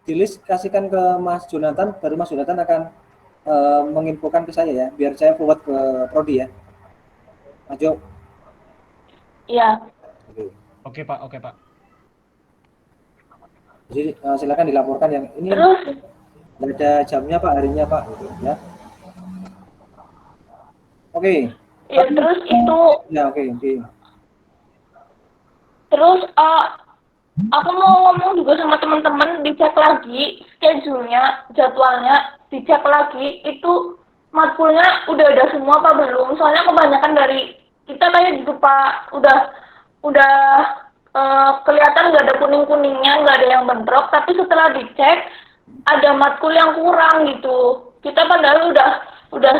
di list kasihkan ke Mas Jonathan, baru Mas Jonathan akan menginfokan ke saya ya, biar saya forward ke Prodi ya. Mas Jo. Iya. Oke Pak, oke Pak. Jadi silakan dilaporkan yang ini. Terus ada jamnya Pak, harinya Pak, gitu ya. Oke. Ya terus itu. Ya oke. Terus aku mau ngomong juga sama teman-teman, dicek lagi schedule-nya, jadwalnya, dicek lagi itu matkulnya udah ada semua apa belum? Soalnya kebanyakan dari kita kayak gitu Pak, udah kelihatan nggak ada kuning-kuningnya, nggak ada yang bentrok, tapi setelah dicek ada matkul yang kurang gitu. Kita padahal udah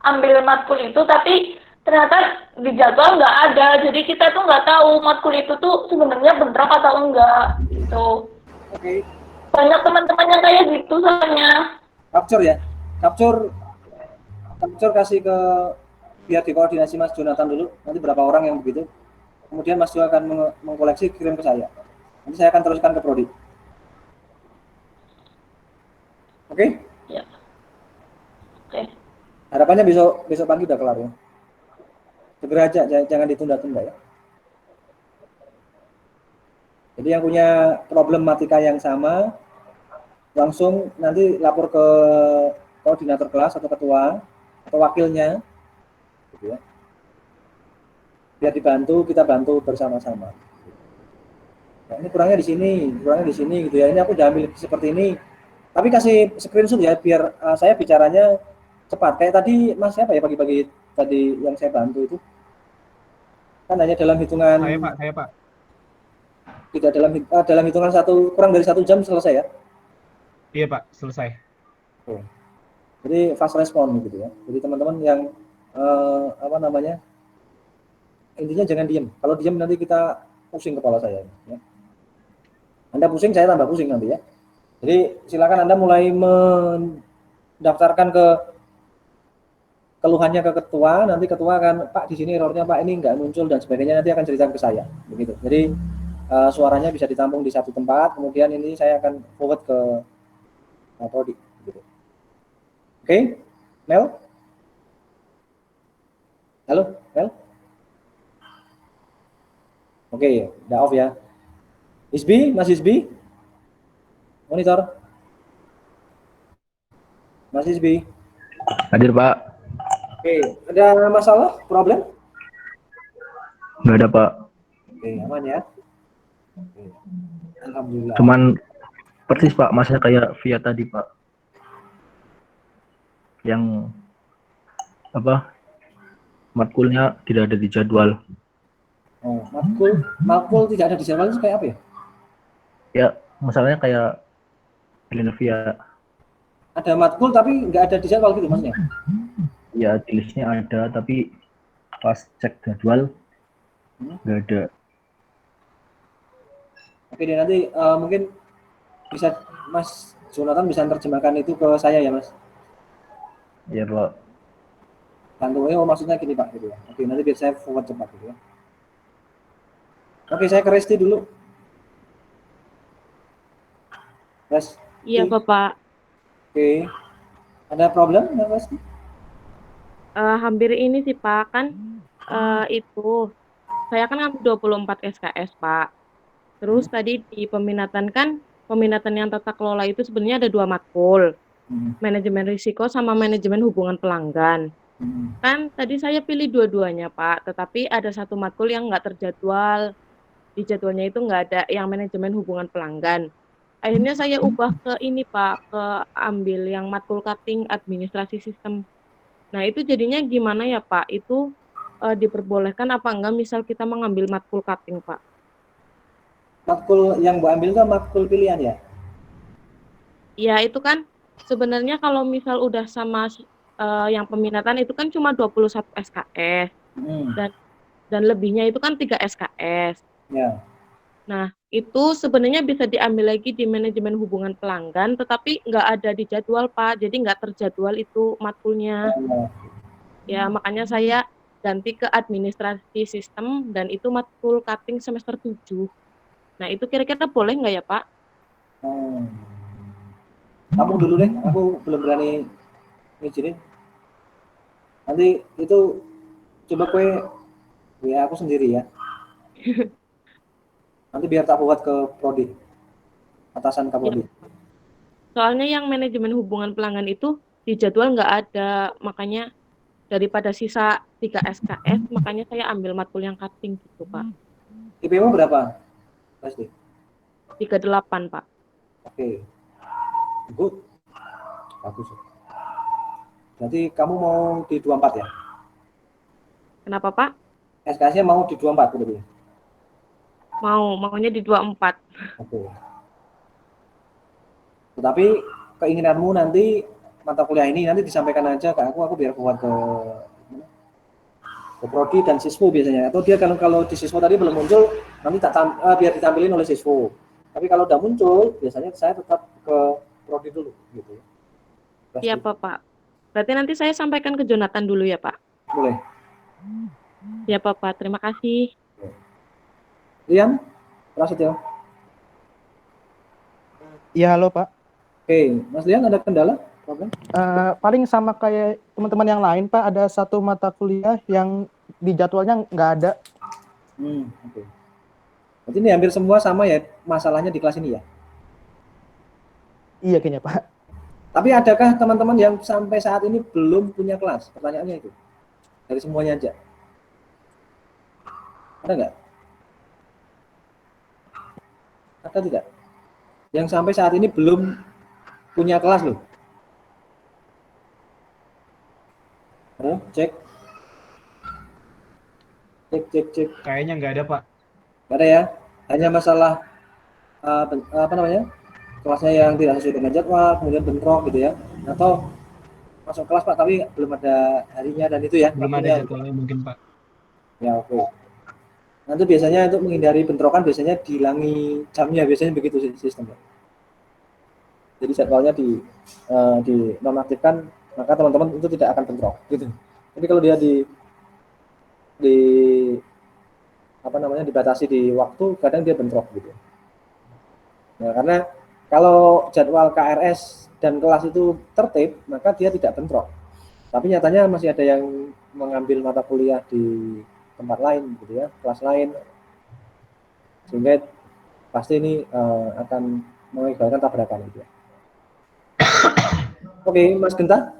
ambil matkul itu, tapi ternyata di jadwal nggak ada, jadi kita tuh nggak tahu matkul itu tuh sebenarnya bentrok atau enggak gitu. Oke. Banyak teman-teman yang kayak gitu soalnya. Capture ya, capture kasih ke biar dikoordinasi Mas Jonathan dulu, nanti berapa orang yang begitu. Kemudian Mas Jo akan mengkoleksi, kirim ke saya. Nanti saya akan teruskan ke Prodi. Oke? Ya. Oke. Harapannya besok pagi udah kelar ya. Segera aja, jangan ditunda-tunda ya. Jadi yang punya problematika yang sama, langsung nanti lapor ke koordinator kelas atau ketua atau wakilnya, gitu ya. Biar dibantu, kita bantu bersama-sama. Nah, ini kurangnya di sini gitu ya. Ini aku udah ambil seperti ini. Tapi kasih screenshot ya, biar saya bicaranya cepat. Kayak tadi Mas siapa ya pagi-pagi tadi yang saya bantu itu? Kan hanya dalam hitungan. Saya Pak. Tidak dalam hitungan kurang dari 1 jam selesai ya? Iya Pak, selesai. Oh. Jadi fast respon gitu ya. Jadi teman-teman yang intinya jangan diem. Kalau diem nanti kita pusing kepala saya. Ya. Anda pusing, saya tambah pusing nanti ya. Jadi silakan Anda mulai mendaftarkan keluhannya ke ketua. Nanti ketua akan, Pak di sini errornya Pak ini nggak muncul dan sebagainya, nanti akan cerita ke saya. Begitu. Jadi suaranya bisa ditampung di satu tempat. Kemudian ini saya akan forward ke Prodi. Gitu. Oke, Mel? Halo, Mel? Oke, udah off ya. Isbi, Mas Isbi? Monitor. Mas Isbi. Hadir Pak. Oke, ada masalah, problem? Nggak ada Pak. Oke, aman ya. Oke. Alhamdulillah. Cuman persis Pak, masnya kayak via tadi Pak. Yang matkulnya tidak ada di jadwal. Oh, matkul tidak ada di jadwal itu kayak apa ya? Ya, masalahnya kayak via. Ada matkul tapi nggak ada di jadwal gitu maksudnya? Ya, di listnya ada, tapi pas cek jadwal nggak ada. Oke deh, nanti mungkin bisa Mas Jonathan bisa terjemahkan itu ke saya ya Mas? Ya Pak. Bantunya maksudnya gini Pak gitu ya. Oke, nanti biar saya forward cepat gitu ya. Oke, saya ke Resti dulu. Res. Iya, Bapak. Oke. Ada problem, Resti? Hampir ini sih, Pak. Kan itu saya kan ngambil 24 SKS, Pak. Terus tadi di peminatan kan peminatan yang tata kelola itu sebenarnya ada 2 matkul, Hmm. manajemen risiko sama manajemen hubungan pelanggan. Hmm. Kan tadi saya pilih dua-duanya, Pak, tetapi ada satu matkul yang nggak terjadwal. Di jadwalnya itu nggak ada yang manajemen hubungan pelanggan. Akhirnya saya ubah ke ini, Pak, ke ambil yang matkul cutting administrasi sistem. Nah, itu jadinya gimana ya, Pak? Itu diperbolehkan apa enggak misal kita mengambil matkul cutting, Pak? Matkul yang Mbak ambil kan matkul pilihan ya? Ya, itu kan sebenarnya kalau misal udah sama yang peminatan itu kan cuma 21 SKS Hmm. dan lebihnya itu kan 3 SKS. Ya. Nah, itu sebenarnya bisa diambil lagi di manajemen hubungan pelanggan, tetapi nggak ada di jadwal, Pak. Jadi nggak terjadwal itu matkulnya. Ya, makanya saya ganti ke administrasi sistem dan itu matkul cutting semester 7. Nah, itu kira-kira boleh nggak ya, Pak? Hmm. Kamu dulu deh, aku belum berani ngizinin. Nanti itu coba kue ya aku sendiri ya. Nanti biar tak buat ke prodi, atasan Kapolri. Soalnya yang manajemen hubungan pelanggan itu di jadwal nggak ada, makanya daripada sisa 3 SKS, makanya saya ambil matkul yang cutting gitu, Pak. IP-mu berapa? Pasti. 38, Pak. Oke. Good. Bagus. Berarti kamu mau di 24 ya? Kenapa, Pak? SKS-nya mau di 24 berarti. Maunya di 24. Oke. Tetapi keinginanmu nanti mata kuliah ini nanti disampaikan aja ke aku biar buat ke prodi dan siswo biasanya. Atau dia kalau di siswo tadi belum muncul, nanti biar ditampilin oleh siswo. Tapi kalau udah muncul, biasanya saya tetap ke prodi dulu gitu. Iya, Pak. Berarti nanti saya sampaikan ke Jonathan dulu ya, Pak. Boleh. Ya, Pak. Terima kasih. Lian, Prasetyo. Iya, halo Pak. Oke, Mas Lian ada kendala? Problem? Paling sama kayak teman-teman yang lain Pak, ada satu mata kuliah yang di jadwalnya nggak ada. Oke. Berarti ini hampir semua sama ya masalahnya di kelas ini ya? Iya kayaknya Pak. Tapi adakah teman-teman yang sampai saat ini belum punya kelas? Pertanyaannya itu. Dari semuanya aja. Ada nggak? Ada tidak? Yang sampai saat ini belum punya kelas loh. Cek. Cek. Kayaknya nggak ada, Pak. Nggak ada ya? Hanya masalah apa namanya? Kelasnya yang tidak sesuai dengan jadwal, kemudian bentrok gitu ya? Atau masuk kelas Pak, tapi belum ada harinya dan itu ya? Belum ada jadwalnya mungkin, Pak. Ya, oke. Nanti biasanya untuk menghindari bentrokan biasanya dihilangi jamnya, biasanya begitu sistemnya. Jadi jadwalnya dinonaktifkan, maka teman-teman itu tidak akan bentrok gitu. Jadi kalau dia dibatasi di waktu, kadang dia bentrok gitu. Nah, karena kalau jadwal KRS dan kelas itu tertib, maka dia tidak bentrok. Tapi nyatanya masih ada yang mengambil mata kuliah di tempat lain gitu ya, kelas lain, sehingga pasti ini akan mengakibatkan tabrakan gitu ya. Oke, Mas Genta?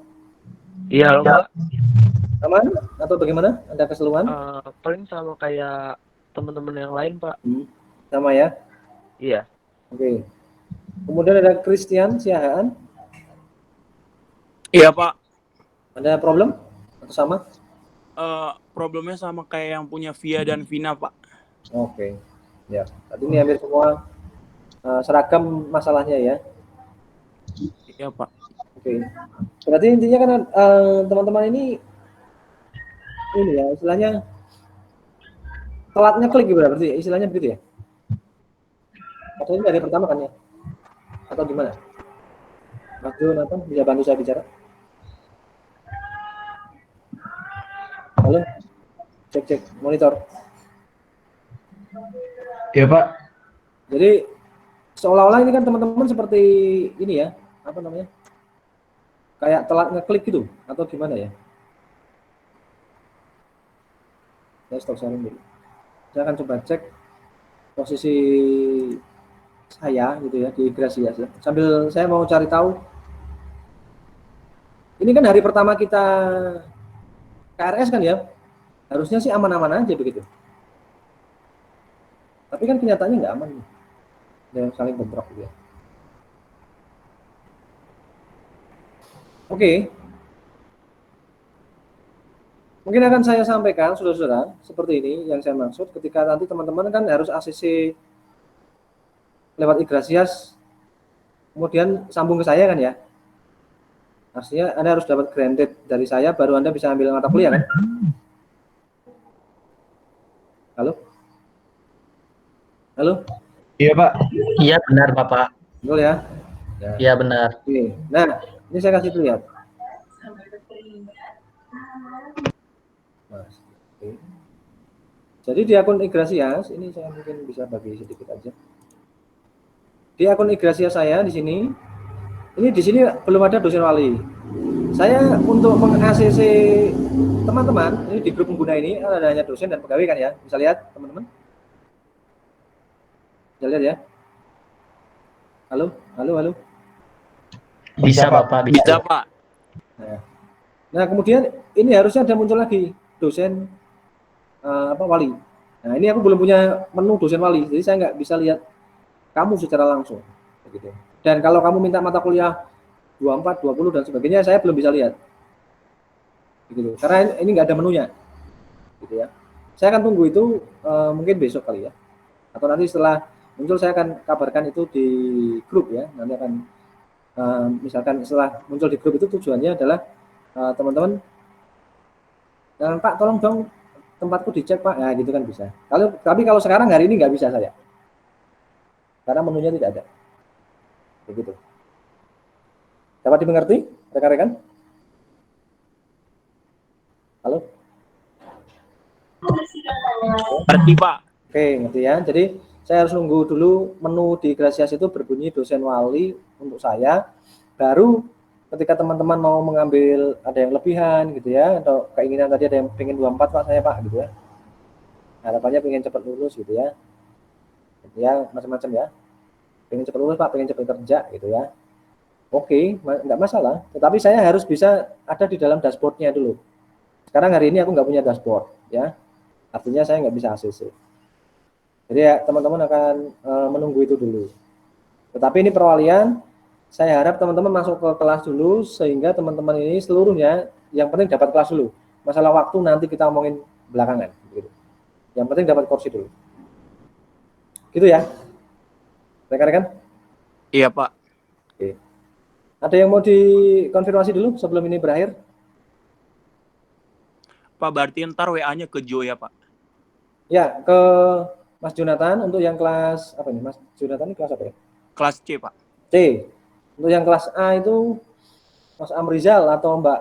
Iya, halo, Pak. Aman atau bagaimana? Ada keseluruhan? Paling sama kayak teman-teman yang lain, Pak. Sama ya? Iya. Oke. Kemudian ada Christian Siahaan. Iya, Pak. Ada problem atau sama? Problemnya sama kayak yang punya Via dan Vina, Pak. Oke. Ya, tadi ini hampir semua seragam masalahnya ya. Iya, Pak. Oke. Berarti intinya kan teman-teman ini ya istilahnya telatnya klik gitu berarti istilahnya begitu ya? Atau ini dari pertama kan ya? Atau gimana? Mas Jonathan bisa bantu saya bicara? Halo? Cek monitor. Iya, Pak. Jadi seolah-olah ini kan teman-teman seperti ini ya, apa namanya? Kayak telat ngeklik gitu atau gimana ya? Saya stop sharing dulu. Saya akan coba cek posisi saya gitu ya di Gracias ya. Sambil saya mau cari tahu. Ini kan hari pertama kita KRS kan ya. Harusnya sih aman-aman aja begitu. Tapi kan kenyataannya nggak aman. Ada yang saling bentrok gitu ya. Oke. Mungkin akan saya sampaikan saudara-saudara seperti ini yang saya maksud ketika nanti teman-teman kan harus ACC lewat Gracias kemudian sambung ke saya kan ya. Artinya Anda harus dapat granted dari saya baru Anda bisa ambil mata kuliah kan? Halo? Halo? Iya Pak. Iya benar Bapak. Betul ya? Iya benar. Oke. Nah, ini saya kasih lihat. Mas. Oke. Jadi di akun Gracias ini saya mungkin bisa bagi sedikit aja. Di akun Gracias saya di sini, ini di sini belum ada dosen wali. Saya untuk meng-ACC teman-teman, ini di grup pengguna ini ada hanya dosen dan pegawai kan ya. Bisa lihat teman-teman? Bisa lihat ya? Halo, halo, halo. Bisa Bapak, Bisa Pak. Nah kemudian ini harusnya ada muncul lagi dosen wali. Nah ini aku belum punya menu dosen wali, jadi saya nggak bisa lihat kamu secara langsung. Begitu. Dan kalau kamu minta mata kuliah 24, 20 dan sebagainya, saya belum bisa lihat. Begitu. Karena ini nggak ada menunya. Gitu ya. Saya akan tunggu itu mungkin besok kali ya. Atau nanti setelah muncul saya akan kabarkan itu di grup ya. Nanti akan misalkan setelah muncul di grup itu tujuannya adalah teman-teman Pak tolong dong tempatku dicek Pak, nah gitu kan bisa. Tapi kalau sekarang hari ini nggak bisa saya, karena menunya tidak ada. Begitu. Dapat dimengerti rekan-rekan? Halo? Ngerti Pak. Oke, ngerti ya. Jadi saya harus nunggu dulu menu di Gracias itu berbunyi dosen wali untuk saya, baru ketika teman-teman mau mengambil ada yang lebihan gitu ya, atau keinginan tadi ada yang pengen 24 Pak saya Pak gitu ya, harapannya pengen cepat lulus gitu ya, macam-macam ya, pengen cepat lulus Pak, pengen cepat kerja gitu ya, oke, nggak masalah, tetapi saya harus bisa ada di dalam dashboardnya dulu. Sekarang hari ini aku nggak punya dashboard ya, artinya saya nggak bisa ACC. Jadi ya teman-teman akan menunggu itu dulu. Tetapi ini perwalian. Saya harap teman-teman masuk ke kelas dulu sehingga teman-teman ini seluruhnya yang penting dapat kelas dulu. Masalah waktu nanti kita omongin belakangan. Gitu. Yang penting dapat kursi dulu. Gitu ya, rekan-rekan? Iya Pak. Oke. Ada yang mau dikonfirmasi dulu sebelum ini berakhir? Pak berarti ntar WA-nya ke Jo ya Pak? Ya, ke Mas Jonathan untuk yang kelas apa nih? Mas Jonathan ini kelas apa ya? Kelas C Pak. C. Untuk yang kelas A itu Mas Amrizal atau Mbak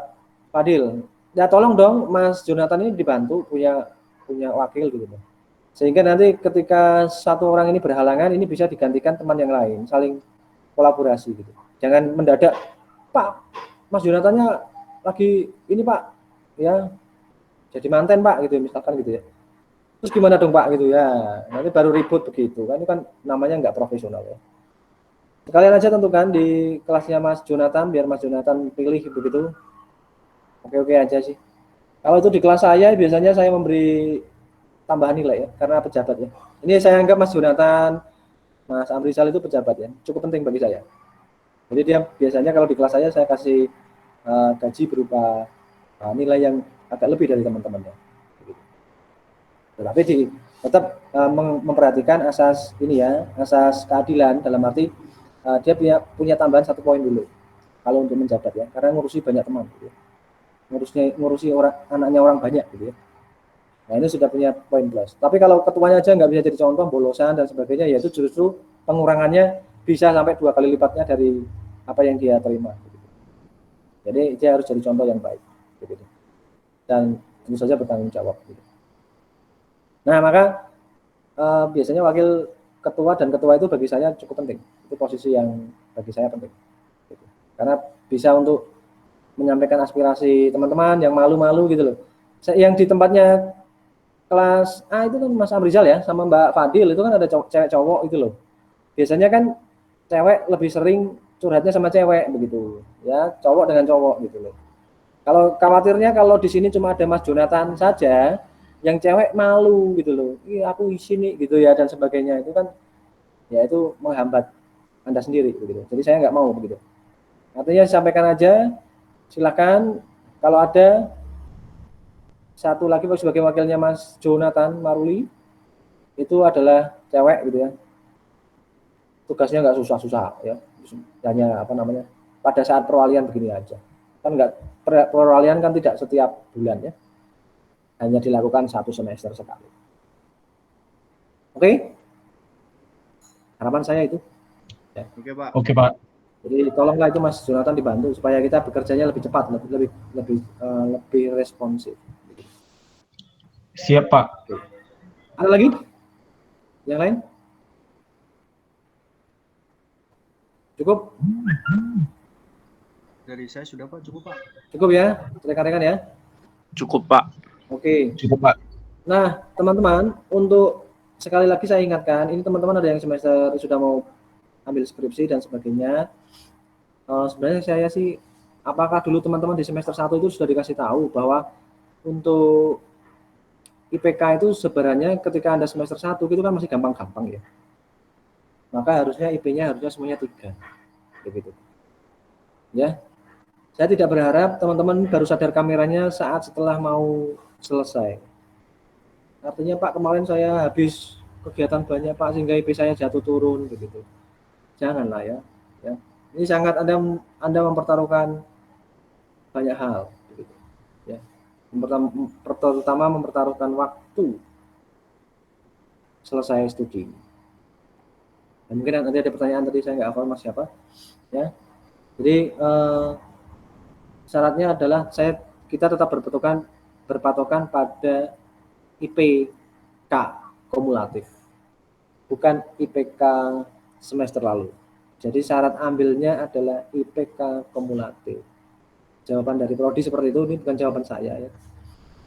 Fadil. Ya tolong dong Mas Jonathan ini dibantu punya wakil gitu. Sehingga nanti ketika satu orang ini berhalangan ini bisa digantikan teman yang lain, saling kolaborasi gitu. Jangan mendadak, Pak, Mas Jonathannya lagi ini Pak, ya jadi manten Pak gitu misalkan gitu ya. Terus gimana dong Pak gitu ya. Nanti baru ribut begitu. Kan itu kan namanya nggak profesional ya. Kalian aja tentukan di kelasnya Mas Jonathan, biar Mas Jonathan pilih begitu. Oke-oke aja sih. Kalau itu di kelas saya, biasanya saya memberi tambahan nilai ya, karena pejabat ya. Ini saya anggap Mas Jonathan, Mas Amrizal itu pejabat ya, cukup penting bagi saya. Jadi dia biasanya kalau di kelas saya kasih gaji berupa nilai yang agak lebih dari teman-temannya. Tetapi tetap memperhatikan asas ini ya, asas keadilan dalam arti dia punya tambahan 1 poin dulu kalau untuk menjabat ya, karena ngurusi banyak teman gitu ya. ngurusi anaknya orang banyak gitu ya. Nah ini sudah punya poin plus. Tapi kalau ketuanya aja nggak bisa jadi contoh, bolosan dan sebagainya, yaitu justru pengurangannya bisa sampai 2 kali lipatnya dari apa yang dia terima gitu. Jadi dia harus jadi contoh yang baik gitu. Dan tentu saja bertanggung jawab gitu. Nah maka biasanya wakil ketua dan ketua itu bagi saya cukup penting. Itu posisi yang bagi saya penting. Gitu. Karena bisa untuk menyampaikan aspirasi teman-teman yang malu-malu gitu loh. Yang di tempatnya kelas A itu kan Mas Amrizal ya, sama Mbak Fadil itu kan ada cewek cowok itu loh. biasanya kan cewek lebih sering curhatnya sama cewek begitu, ya, cowok dengan cowok gitu loh. Kalau khawatirnya kalau di sini cuma ada Mas Jonathan saja, yang cewek malu gitu loh, iya aku isi nih gitu ya dan sebagainya, itu kan ya itu menghambat Anda sendiri begitu. Jadi saya nggak mau begitu. Artinya sampaikan aja, silakan kalau ada satu lagi sebagai wakilnya Mas Jonathan Maruli, itu adalah cewek gitu ya. Tugasnya nggak susah-susah ya, hanya apa namanya, pada saat perwalian begini aja. Kan nggak, perwalian kan tidak setiap bulan ya, hanya dilakukan 1 semester sekali. Oke? Harapan saya itu. Ya. Oke Pak. Oke Pak. Jadi tolonglah itu Mas Jonathan dibantu supaya kita bekerjanya lebih cepat, lebih responsif. Siap Pak. Oke. Ada lagi? Yang lain? Cukup? Dari saya sudah Pak, cukup Pak. Cukup ya, rekan-rekan ya? Cukup Pak. Oke. Cukup Pak. Nah, teman-teman, untuk sekali lagi saya ingatkan, ini teman-teman ada yang semester sudah mau ambil skripsi dan sebagainya. Sebenarnya saya sih, apakah dulu teman-teman di semester 1 itu sudah dikasih tahu bahwa untuk IPK itu sebenarnya ketika Anda semester 1 itu kan masih gampang-gampang ya. Maka harusnya IP-nya harusnya semuanya 3. Begitu. Ya. Saya tidak berharap teman-teman baru sadar kameranya saat setelah mau selesai. Artinya Pak, kemarin saya habis kegiatan banyak Pak sehingga IP saya jatuh turun begitu. Janganlah ya. Ya. Ini sangat Anda mempertaruhkan banyak hal begitu. Ya. Terutama mempertaruhkan waktu selesai studi. Dan mungkin nanti ada pertanyaan tadi saya nggak hafal Mas siapa. Ya. Jadi syaratnya adalah kita tetap berpatokan pada IPK kumulatif, bukan IPK semester lalu. Jadi syarat ambilnya adalah IPK kumulatif. Jawaban dari prodi seperti itu, ini bukan jawaban saya ya.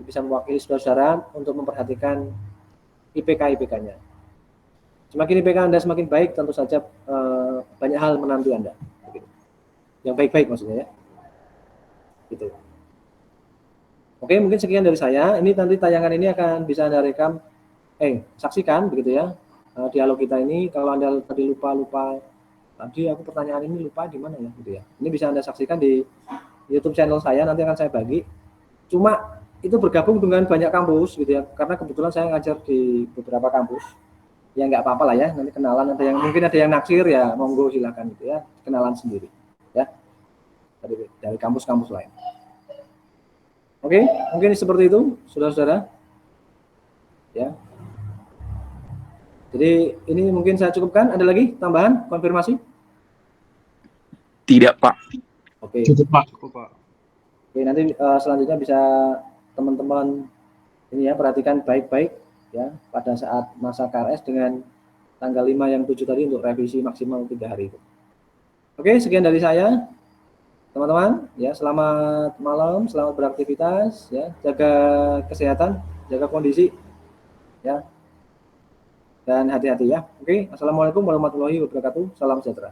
Bisa mewakili saudara-saudara untuk memperhatikan IPK-nya. Semakin IPK Anda semakin baik, tentu saja banyak hal menanti Anda. Yang baik-baik maksudnya ya. Gitu. Oke, mungkin sekian dari saya. Ini nanti tayangan ini akan bisa Anda rekam, saksikan begitu ya. Dialog kita ini, kalau Anda tadi lupa, tadi aku pertanyaan ini lupa di mana ya gitu ya. Ini bisa Anda saksikan di YouTube channel saya, nanti akan saya bagi. Cuma itu bergabung dengan banyak kampus gitu ya. Karena kebetulan saya ngajar di beberapa kampus. Ya nggak apa-apa lah ya, nanti kenalan, mungkin ada yang naksir ya, monggo silakan gitu ya, kenalan sendiri ya. Dari kampus-kampus lain. Oke, mungkin seperti itu, saudara-saudara. Ya. Jadi ini mungkin saya cukupkan. Ada lagi tambahan, konfirmasi? Tidak, Pak. Oke. Cukup Pak. Cukup Pak. Oke, nanti selanjutnya bisa teman-teman ini ya perhatikan baik-baik ya pada saat masa KRS dengan tanggal 5 yang 7 tadi untuk revisi maksimal 3 hari itu. Oke, sekian dari saya. Teman-teman, ya selamat malam, selamat beraktivitas, ya jaga kesehatan, jaga kondisi, ya dan hati-hati ya. Oke, assalamualaikum warahmatullahi wabarakatuh, salam sejahtera.